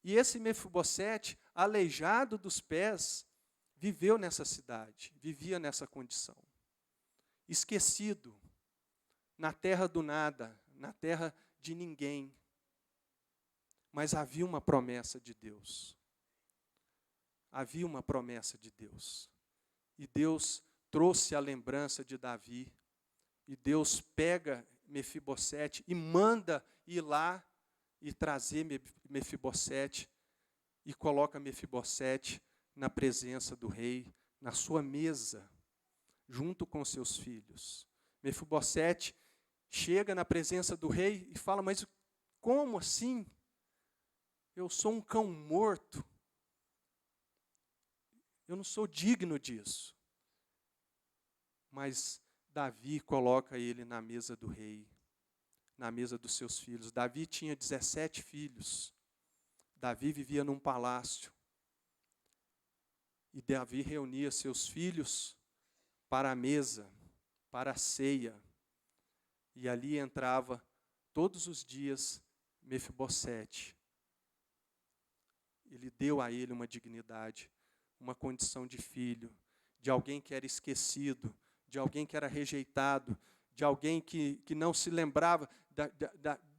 E esse Mefibosete, aleijado dos pés, viveu nessa cidade, vivia nessa condição. Esquecido, na terra do nada, na terra de ninguém. Mas havia uma promessa de Deus. Havia uma promessa de Deus. E Deus trouxe a lembrança de Davi. E Deus pega Mefibosete e manda ir lá e trazer Mefibosete. E coloca Mefibosete na presença do rei, na sua mesa, junto com seus filhos. Mefibosete chega na presença do rei e fala: mas como assim? Eu sou um cão morto. Eu não sou digno disso. Mas Davi coloca ele na mesa do rei, na mesa dos seus filhos. Davi tinha 17 filhos. Davi vivia num palácio. E Davi reunia seus filhos para a mesa, para a ceia. E ali entrava todos os dias Mefibosete. Ele deu a ele uma dignidade, uma condição de filho, de alguém que era esquecido, de alguém que era rejeitado, de alguém que não se lembrava,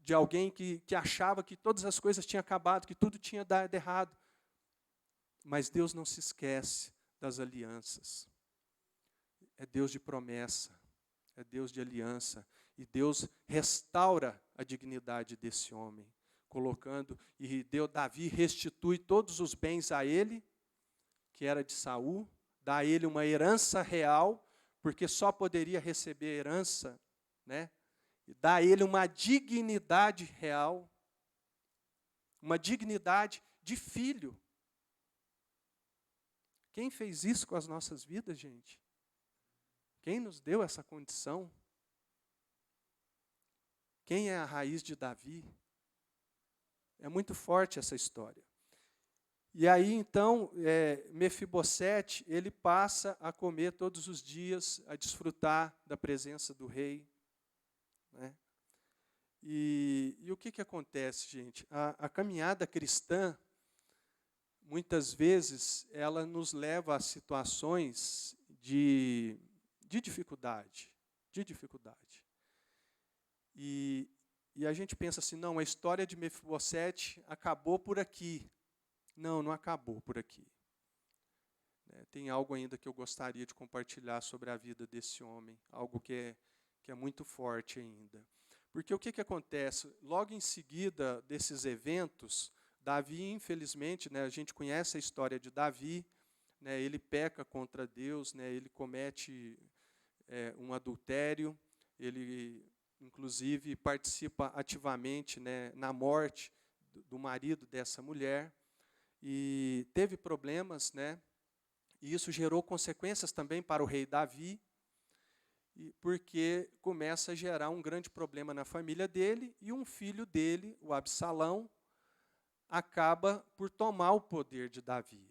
de alguém que achava que todas as coisas tinham acabado, que tudo tinha dado errado. Mas Deus não se esquece das alianças. É Deus de promessa, é Deus de aliança. E Deus restaura a dignidade desse homem, colocando, e Davi restitui todos os bens a ele, que era de Saul, dá a ele uma herança real, porque só poderia receber herança, né? E dá a ele uma dignidade real, uma dignidade de filho. Quem fez isso com as nossas vidas, gente? Quem nos deu essa condição? Quem é a raiz de Davi? É muito forte essa história. E aí, então, Mefibosete, ele passa a comer todos os dias, a desfrutar da presença do rei. Né? E o que acontece, gente? A caminhada cristã, muitas vezes, ela nos leva a situações de dificuldade. E a gente pensa assim, não, a história de Mefibosete acabou por aqui. Não acabou por aqui. Tem algo ainda que eu gostaria de compartilhar sobre a vida desse homem, algo que é muito forte ainda. Porque o que acontece? Logo em seguida desses eventos, Davi, infelizmente, a gente conhece a história de Davi, ele peca contra Deus, ele comete um adultério, ele, inclusive, participa ativamente na morte do marido dessa mulher, e teve problemas, e isso gerou consequências também para o rei Davi, porque começa a gerar um grande problema na família dele, e um filho dele, o Absalão, acaba por tomar o poder de Davi.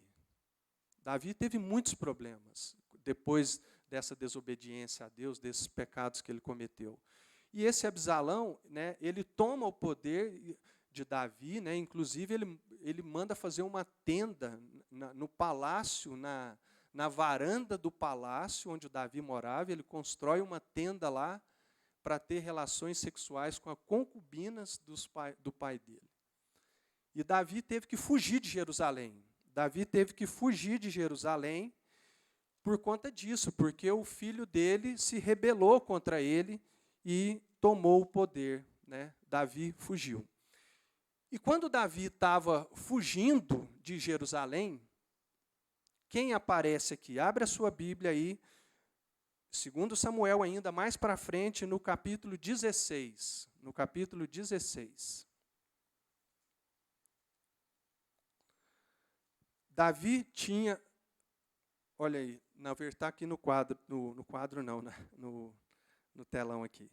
Davi teve muitos problemas depois dessa desobediência a Deus, desses pecados que ele cometeu. E esse Absalão, ele toma o poder de Davi, inclusive ele manda fazer uma tenda no palácio, na varanda do palácio onde Davi morava, ele constrói uma tenda lá para ter relações sexuais com as concubinas do pai dele. E Davi teve que fugir de Jerusalém. Por conta disso, porque o filho dele se rebelou contra ele e tomou o poder. Davi fugiu. E quando Davi estava fugindo de Jerusalém, quem aparece aqui? Abre a sua Bíblia aí, 2 Samuel, ainda mais para frente, no capítulo 16. No capítulo 16. Davi tinha, olha aí, na verdade está aqui no quadro, no quadro não, no telão aqui.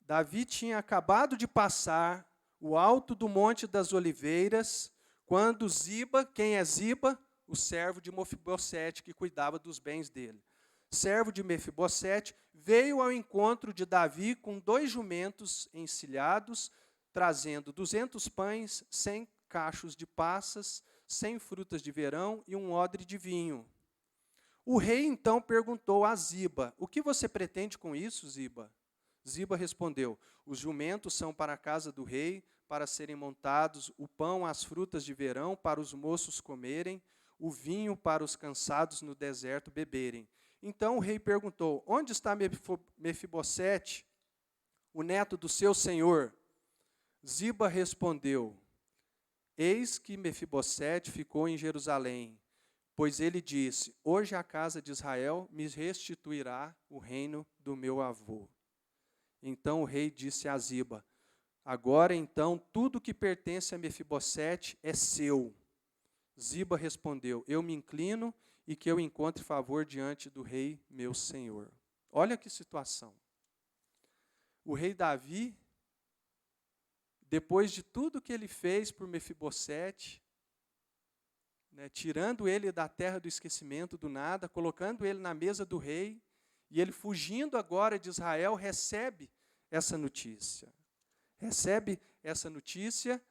Davi tinha acabado de passar o alto do Monte das Oliveiras, quando Ziba, quem é Ziba? O servo de Mefibosete, que cuidava dos bens dele. Servo de Mefibosete veio ao encontro de Davi com 2 jumentos encilhados, trazendo 200 pães, 100 cachos de passas, 100 frutas de verão e um odre de vinho. O rei então perguntou a Ziba: o que você pretende com isso, Ziba? Ziba respondeu: os jumentos são para a casa do rei, para serem montados, o pão, as frutas de verão, para os moços comerem, o vinho para os cansados no deserto beberem. Então o rei perguntou: onde está Mefibosete, o neto do seu senhor? Ziba respondeu: eis que Mefibosete ficou em Jerusalém, pois ele disse: hoje a casa de Israel me restituirá o reino do meu avô. Então o rei disse a Ziba: agora então tudo que pertence a Mefibosete é seu. Ziba respondeu: eu me inclino e que eu encontre favor diante do rei meu senhor. Olha que situação. O rei Davi, depois de tudo que ele fez por Mefibosete, tirando ele da terra do esquecimento, do nada, colocando ele na mesa do rei, e ele fugindo agora de Israel, recebe essa notícia. Recebe essa notícia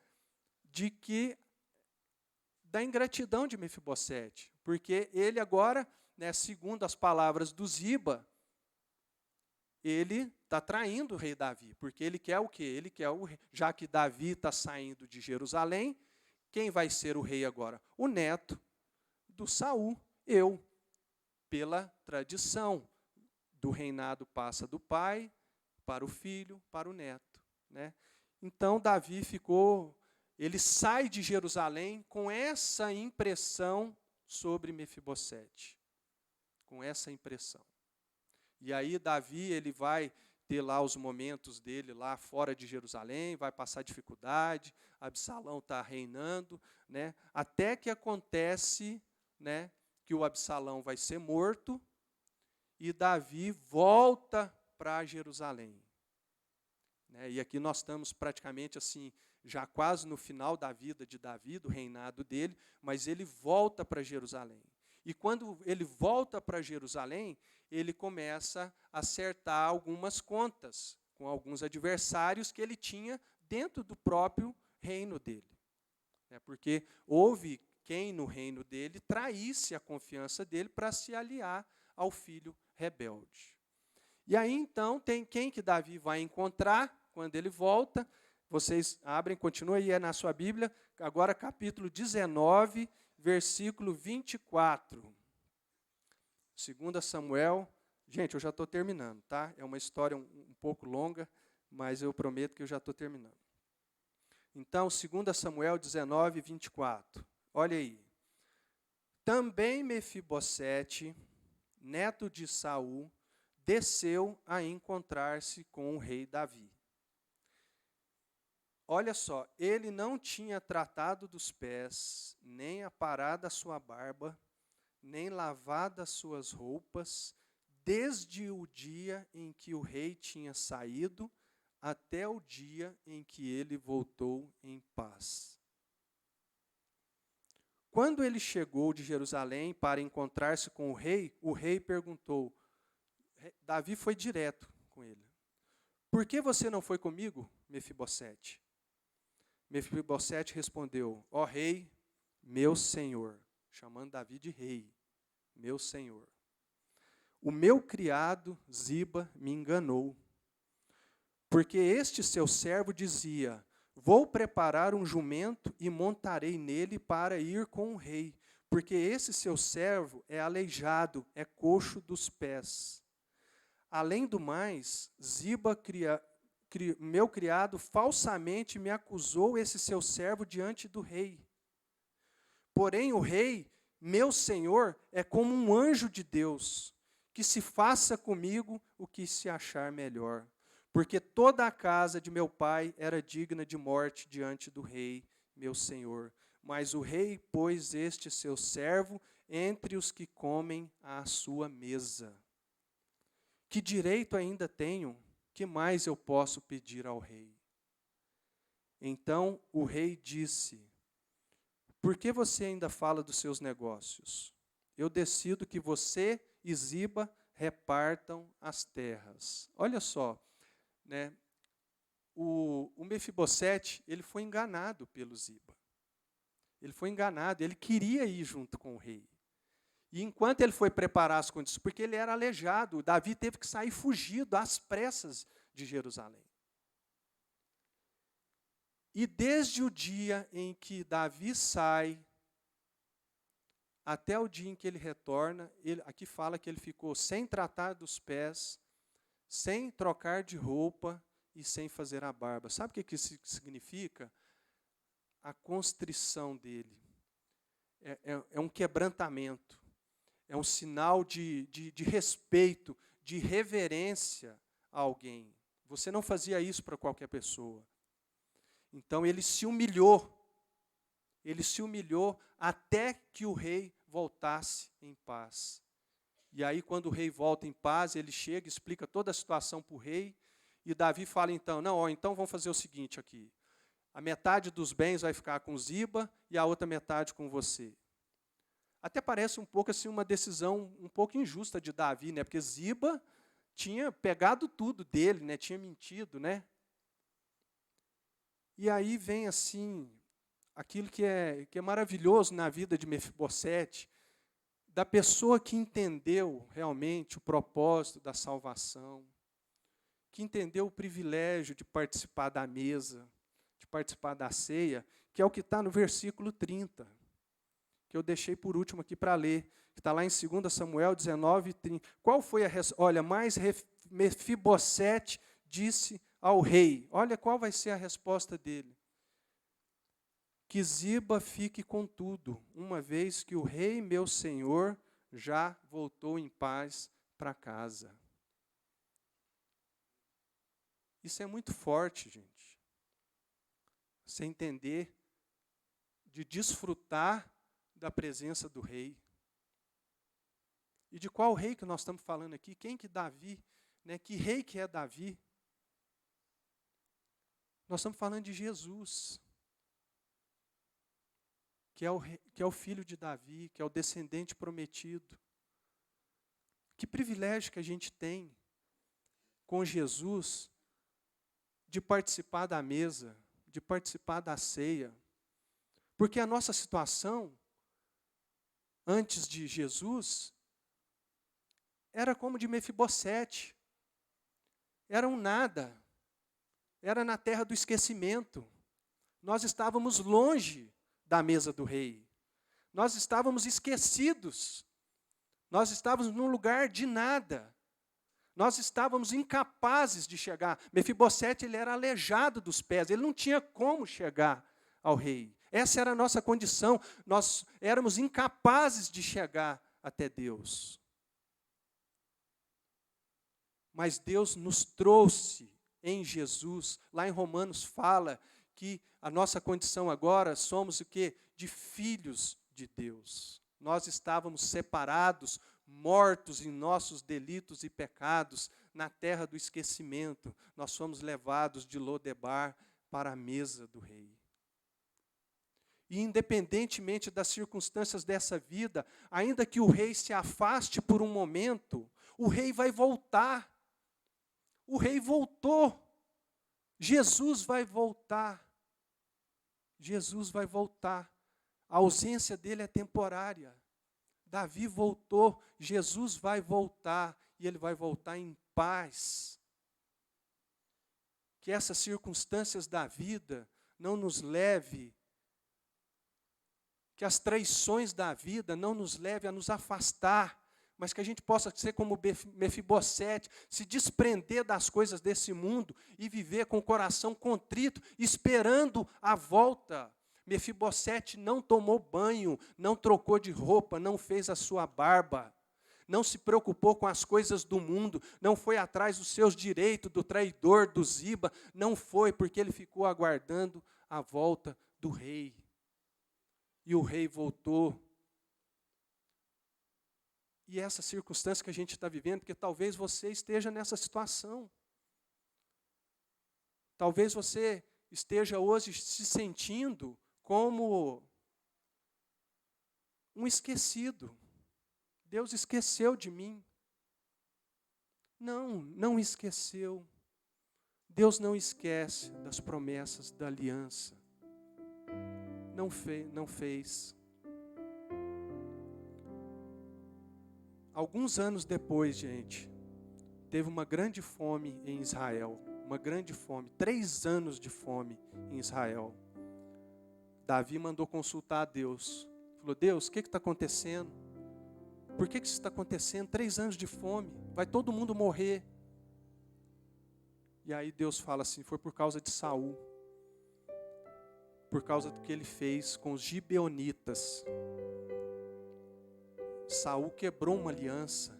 da ingratidão de Mefibosete, porque ele agora, segundo as palavras do Ziba, ele está traindo o rei Davi, porque ele quer o quê? Ele quer já que Davi está saindo de Jerusalém, quem vai ser o rei agora? O neto do Saul, eu, pela tradição do reinado passa do pai para o filho, para o neto. Então Davi ele sai de Jerusalém com essa impressão sobre Mefibosete. Com essa impressão. E aí Davi, ele vai ter lá os momentos dele lá fora de Jerusalém, vai passar dificuldade, Absalão está reinando, né? Até que acontece, né, que o Absalão vai ser morto e Davi volta para Jerusalém. Né? E aqui nós estamos praticamente assim, já quase no final da vida de Davi, do reinado dele, mas ele volta para Jerusalém. E quando ele volta para Jerusalém, ele começa a acertar algumas contas com alguns adversários que ele tinha dentro do próprio reino dele. Porque houve quem no reino dele traísse a confiança dele para se aliar ao filho rebelde. E aí, então, tem quem que Davi vai encontrar quando ele volta. Vocês abrem, continua aí na sua Bíblia, agora capítulo 19, versículo 24. 2 Samuel, gente, eu já estou terminando, tá? É uma história um pouco longa, mas eu prometo que eu já estou terminando. Então, 2 Samuel 19, 24. Olha aí. Também Mefibosete, neto de Saul, desceu a encontrar-se com o rei Davi. Olha só, ele não tinha tratado dos pés, nem aparado a sua barba, nem lavado as suas roupas, desde o dia em que o rei tinha saído, até o dia em que ele voltou em paz. Quando ele chegou de Jerusalém para encontrar-se com o rei perguntou, Davi foi direto com ele, por que você não foi comigo, Mefibosete? Mefibosete respondeu, ó rei, meu senhor, chamando Davi de rei, meu senhor. O meu criado Ziba me enganou, porque este seu servo dizia, vou preparar um jumento e montarei nele para ir com o rei, porque esse seu servo é aleijado, é coxo dos pés. Além do mais, Ziba, meu criado, falsamente me acusou esse seu servo diante do rei. Porém, o rei, meu senhor, é como um anjo de Deus, que se faça comigo o que se achar melhor. Porque toda a casa de meu pai era digna de morte diante do rei, meu senhor. Mas o rei pôs este seu servo entre os que comem à sua mesa. Que direito ainda tenho? Que mais eu posso pedir ao rei? Então o rei disse, por que você ainda fala dos seus negócios? Eu decido que você e Ziba repartam as terras. Olha só, né? O Mefibosete, ele foi enganado pelo Ziba. Ele foi enganado, ele queria ir junto com o rei. E enquanto ele foi preparar as condições, porque ele era aleijado, Davi teve que sair fugido às pressas de Jerusalém. E desde o dia em que Davi sai, até o dia em que ele retorna, aqui fala que ele ficou sem tratar dos pés, sem trocar de roupa e sem fazer a barba. Sabe o que isso significa? A constrição dele. É um quebrantamento. É um sinal de respeito, de reverência a alguém. Você não fazia isso para qualquer pessoa. Então ele se humilhou. Ele se humilhou até que o rei voltasse em paz. E aí, quando o rei volta em paz, ele chega, explica toda a situação para o rei, e Davi fala então, então vamos fazer o seguinte aqui, a metade dos bens vai ficar com Ziba e a outra metade com você. Até parece um pouco assim uma decisão um pouco injusta de Davi, né? Porque Ziba tinha pegado tudo dele, né? Tinha mentido, né? E aí vem assim, aquilo que é maravilhoso na vida de Mefibosete, da pessoa que entendeu realmente o propósito da salvação, que entendeu o privilégio de participar da mesa, de participar da ceia, que é o que está no versículo 30, que eu deixei por último aqui para ler, que está lá em 2 Samuel 19, 30. Qual foi a resposta? Olha, mas Mefibosete disse ao rei. Olha qual vai ser a resposta dele. Que Ziba fique com tudo, uma vez que o rei, meu senhor, já voltou em paz para casa. Isso é muito forte, gente. Você entender de desfrutar da presença do rei. E de qual rei que nós estamos falando aqui? Quem que Davi, né? Que rei que é Davi? Nós estamos falando de Jesus, que é o filho de Davi, que é o descendente prometido. Que privilégio que a gente tem com Jesus de participar da mesa, de participar da ceia. Porque a nossa situação, antes de Jesus, era como de Mefibosete. Era um nada. Era na terra do esquecimento. Nós estávamos longe da mesa do rei. Nós estávamos esquecidos. Nós estávamos num lugar de nada. Nós estávamos incapazes de chegar. Mefibosete, ele era aleijado dos pés. Ele não tinha como chegar ao rei. Essa era a nossa condição. Nós éramos incapazes de chegar até Deus. Mas Deus nos trouxe em Jesus. Lá em Romanos fala que a nossa condição agora somos o quê? De filhos de Deus. Nós estávamos separados, mortos em nossos delitos e pecados, na terra do esquecimento. Nós fomos levados de Lodebar para a mesa do rei. E independentemente das circunstâncias dessa vida, ainda que o rei se afaste por um momento, o rei vai voltar. O rei voltou. Jesus vai voltar. Jesus vai voltar. A ausência dele é temporária. Davi voltou, Jesus vai voltar, e ele vai voltar em paz. Que essas circunstâncias da vida não nos leve, que as traições da vida não nos leve a nos afastar, mas que a gente possa ser como Mefibosete, se desprender das coisas desse mundo e viver com o coração contrito, esperando a volta. Mefibosete não tomou banho, não trocou de roupa, não fez a sua barba, não se preocupou com as coisas do mundo, não foi atrás dos seus direitos, do traidor, do Ziba, não foi, porque ele ficou aguardando a volta do rei. E o rei voltou. E essa circunstância que a gente está vivendo, porque talvez você esteja nessa situação. Talvez você esteja hoje se sentindo como um esquecido. Deus esqueceu de mim. Não, não esqueceu. Deus não esquece das promessas da aliança. Não fez. Alguns anos depois, gente, teve uma grande fome em Israel. Uma grande fome. 3 anos de fome em Israel. Davi mandou consultar a Deus. Falou, Deus, o que está acontecendo? Por que isso está acontecendo? 3 anos de fome. Vai todo mundo morrer. E aí Deus fala assim, foi por causa de Saul. Por causa do que ele fez com os gibeonitas. Saul quebrou uma aliança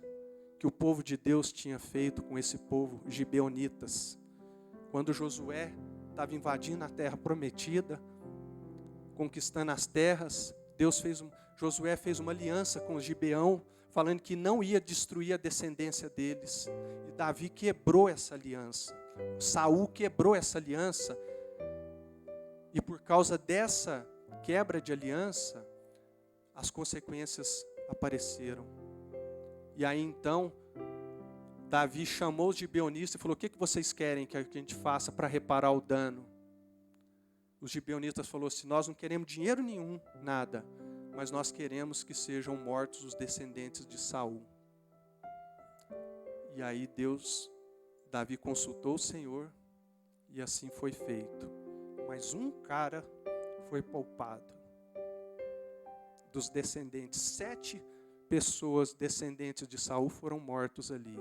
que o povo de Deus tinha feito com esse povo, os gibeonitas. Quando Josué estava invadindo a terra prometida, conquistando as terras, Josué fez uma aliança com os Gibeão, falando que não ia destruir a descendência deles. E Davi quebrou essa aliança. Saul quebrou essa aliança. E por causa dessa quebra de aliança, as consequências apareceram. E aí então, Davi chamou os gibeonistas e falou, o que vocês querem que a gente faça para reparar o dano? Os gibeonistas falaram assim, nós não queremos dinheiro nenhum, nada, mas nós queremos que sejam mortos os descendentes de Saul. E aí Davi consultou o Senhor, e assim foi feito. Mas um cara foi poupado. Dos descendentes, 7 pessoas descendentes de Saul foram mortos ali.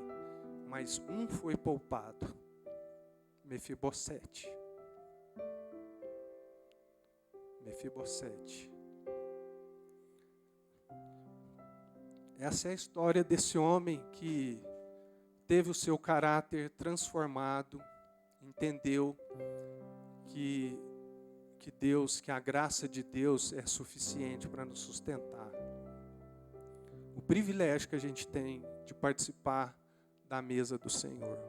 Mas um foi poupado. Mefibosete. Mefibosete. Essa é a história desse homem que teve o seu caráter transformado, entendeu que Deus, que a graça de Deus é suficiente para nos sustentar. O privilégio que a gente tem de participar da mesa do Senhor.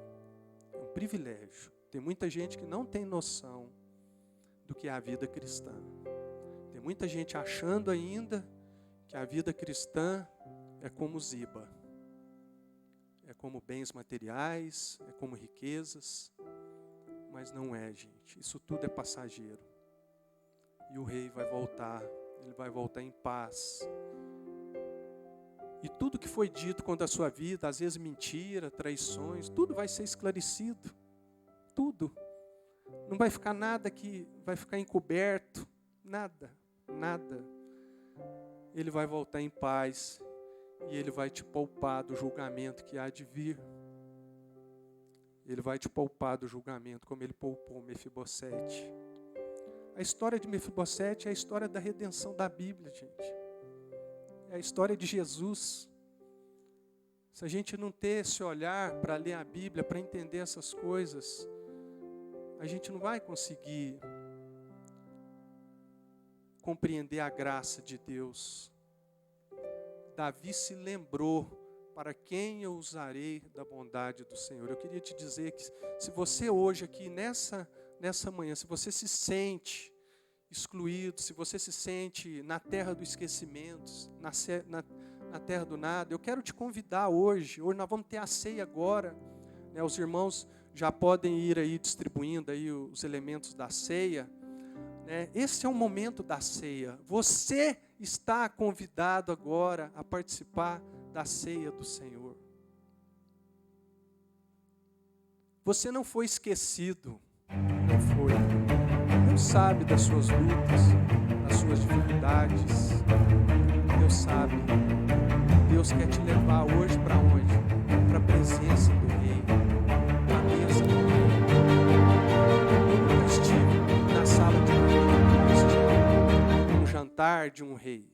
É um privilégio. Tem muita gente que não tem noção do que é a vida cristã. Tem muita gente achando ainda que a vida cristã é como Ziba. É como bens materiais, é como riquezas. Mas não é, gente. Isso tudo é passageiro. E o rei vai voltar. Ele vai voltar em paz. E tudo que foi dito contra a sua vida, às vezes mentira, traições, tudo vai ser esclarecido. Tudo. Não vai ficar nada que vai ficar encoberto. Nada. Nada. Ele vai voltar em paz. E Ele vai te poupar do julgamento que há de vir. Ele vai te poupar do julgamento, como Ele poupou Mefibosete. A história de Mefibosete é a história da redenção da Bíblia, gente. É a história de Jesus. Se a gente não ter esse olhar para ler a Bíblia, para entender essas coisas, a gente não vai conseguir compreender a graça de Deus. Davi se lembrou: para quem eu usarei da bondade do Senhor? Eu queria te dizer que se você hoje aqui nessa manhã, se você se sente excluído, se você se sente na terra do esquecimento, na terra do nada, eu quero te convidar hoje nós vamos ter a ceia agora, né? Os irmãos já podem ir aí distribuindo aí os elementos da ceia, né? Esse é o momento da ceia. Você está convidado agora a participar da ceia do Senhor. Você não foi esquecido, não foi. Deus sabe das suas lutas, das suas dificuldades. Deus sabe. Deus quer te levar hoje para onde? Para a presença do Rei, à mesa do Rei. Eu nunca estive na sala de um jantar de um rei.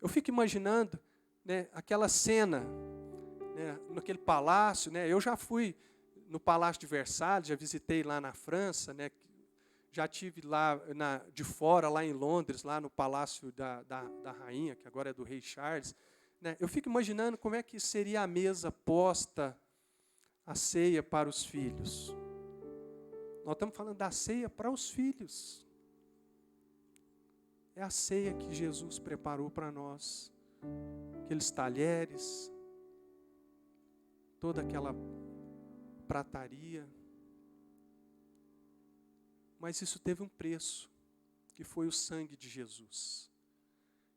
Eu fico imaginando, né, aquela cena, né, naquele palácio, né? Eu já fui no Palácio de Versalhes, já visitei lá na França, né? Já tive lá de fora, lá em Londres, lá no Palácio da Rainha, que agora é do Rei Charles, né? Eu fico imaginando como é que seria a mesa posta, a ceia para os filhos. Nós estamos falando da ceia para os filhos. É a ceia que Jesus preparou para nós. Aqueles talheres, toda aquela prataria. Mas isso teve um preço, que foi o sangue de Jesus.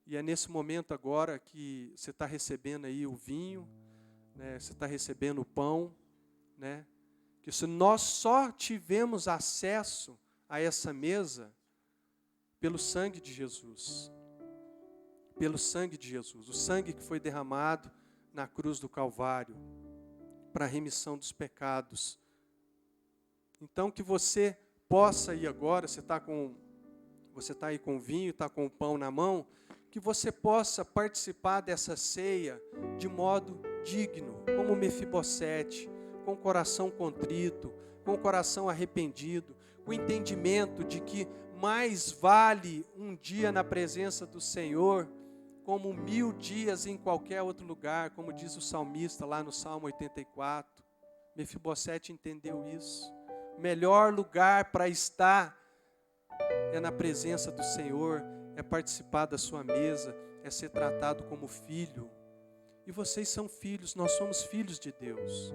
E é nesse momento agora que você está recebendo aí o vinho, né? Você está recebendo o pão, né? Que se nós só tivemos acesso a essa mesa pelo sangue de Jesus. Pelo sangue de Jesus. O sangue que foi derramado na cruz do Calvário para a remissão dos pecados. Então que você possa ir agora, você está aí com o vinho, está com o pão na mão, que você possa participar dessa ceia de modo digno, como Mefibosete, com o coração contrito, com o coração arrependido, com o entendimento de que mais vale um dia na presença do Senhor, como 1000 dias em qualquer outro lugar, como diz o salmista lá no Salmo 84. Mefibosete entendeu isso. O melhor lugar para estar é na presença do Senhor, é participar da sua mesa, é ser tratado como filho. E vocês são filhos, nós somos filhos de Deus.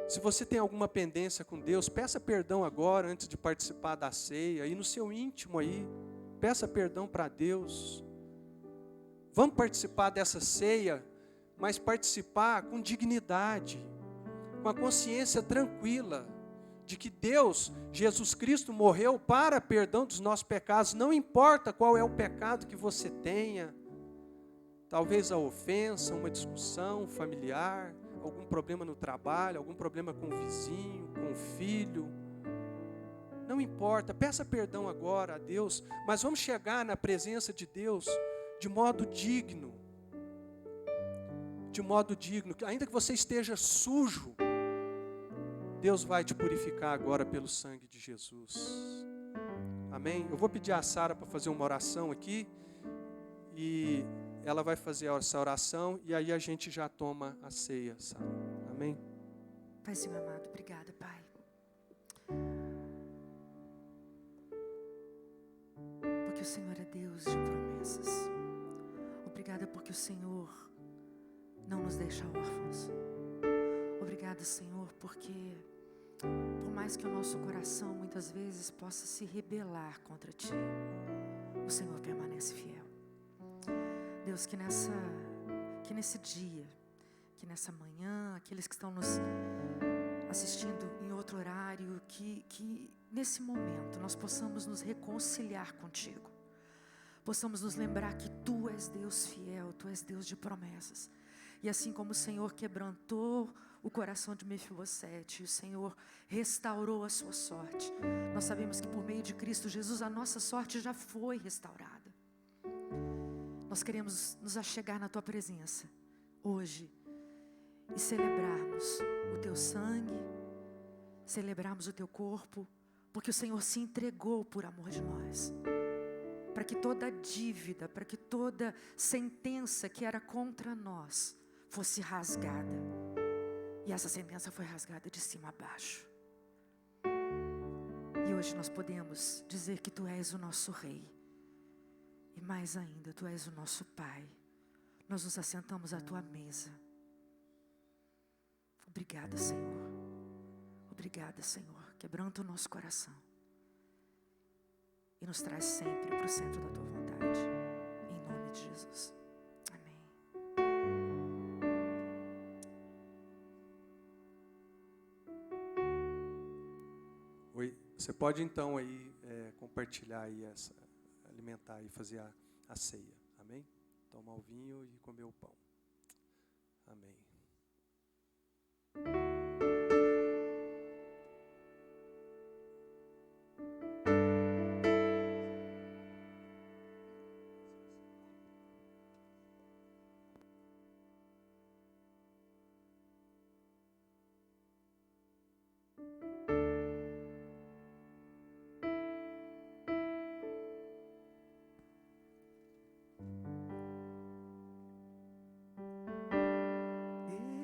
Se você tem alguma pendência com Deus, peça perdão agora, antes de participar da ceia, e no seu íntimo aí, peça perdão para Deus. Vamos participar dessa ceia, mas participar com dignidade, com a consciência tranquila, de que Deus, Jesus Cristo, morreu para perdão dos nossos pecados, não importa qual é o pecado que você tenha, talvez a ofensa, uma discussão familiar, algum problema no trabalho, algum problema com o vizinho, com o filho. Não importa, peça perdão agora a Deus, mas vamos chegar na presença de Deus de modo digno. De modo digno, ainda que você esteja sujo, Deus vai te purificar agora pelo sangue de Jesus. Amém? Eu vou pedir a Sara para fazer uma oração aqui, e ela vai fazer essa oração, e aí a gente já toma a ceia, Sara. Amém? Paizinho amado, obrigada, Pai. Porque o Senhor é Deus de promessas. Obrigada porque o Senhor não nos deixa órfãos. Obrigada, Senhor, porque por mais que o nosso coração muitas vezes possa se rebelar contra Ti, o Senhor permanece fiel. Deus, que nesse dia, que nessa manhã, aqueles que estão nos assistindo em outro horário, que nesse momento nós possamos nos reconciliar contigo. Possamos nos lembrar que Tu és Deus fiel, Tu és Deus de promessas. E assim como o Senhor quebrantou o coração de Mefibosete, o Senhor restaurou a sua sorte, nós sabemos que por meio de Cristo Jesus a nossa sorte já foi restaurada. Nós queremos nos achegar na Tua presença hoje e celebrarmos o Teu sangue, celebrarmos o Teu corpo, porque o Senhor se entregou por amor de nós, para que toda dívida, para que toda sentença que era contra nós fosse rasgada. E essa sentença foi rasgada de cima a baixo. E hoje nós podemos dizer que Tu és o nosso Rei. E mais ainda, Tu és o nosso Pai. Nós nos assentamos à Tua mesa. Obrigada, Senhor. Obrigada, Senhor. Quebranta o nosso coração. E nos traz sempre para o centro da Tua vontade. Em nome de Jesus. Amém. Oi, você pode então aí compartilhar aí alimentar e fazer a ceia. Amém? Tomar o vinho e comer o pão. Amém.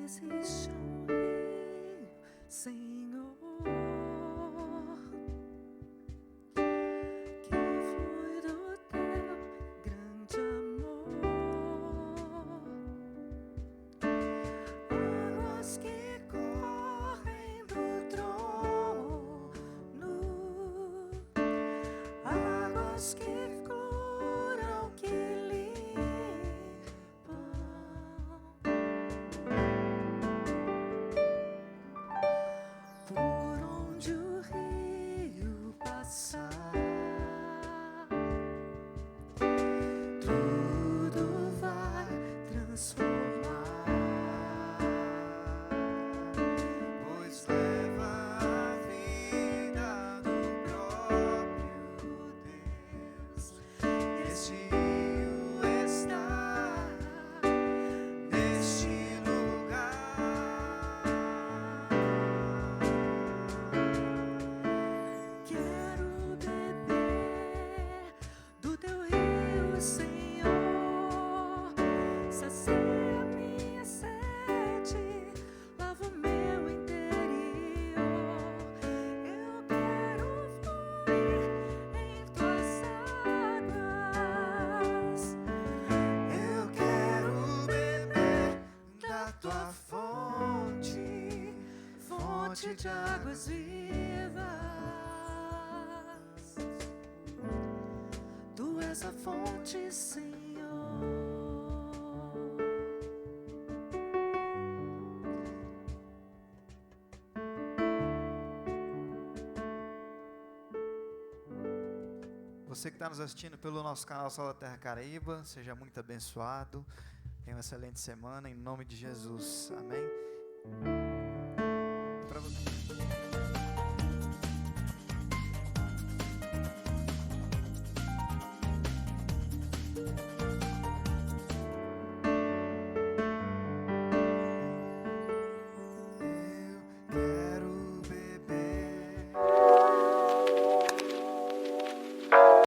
Existe um rio, Senhor, que flui do Teu grande amor, águas que correm do trono, águas que curam, que por onde o rio passar, tudo vai transformar, pois leva a vida do próprio Deus. Este rio está neste lugar. Quero beber do Teu rio, Senhor. Sacia minha sede, lava o meu interior. Eu quero fluir em Tuas águas. Eu quero beber da Tua fonte, fonte de águas vivas. Tu és a fonte, Senhor. Você que está nos assistindo pelo nosso canal Sal da Terra Caraíba, seja muito abençoado. Tenha uma excelente semana, em nome de Jesus. Amém? Amém.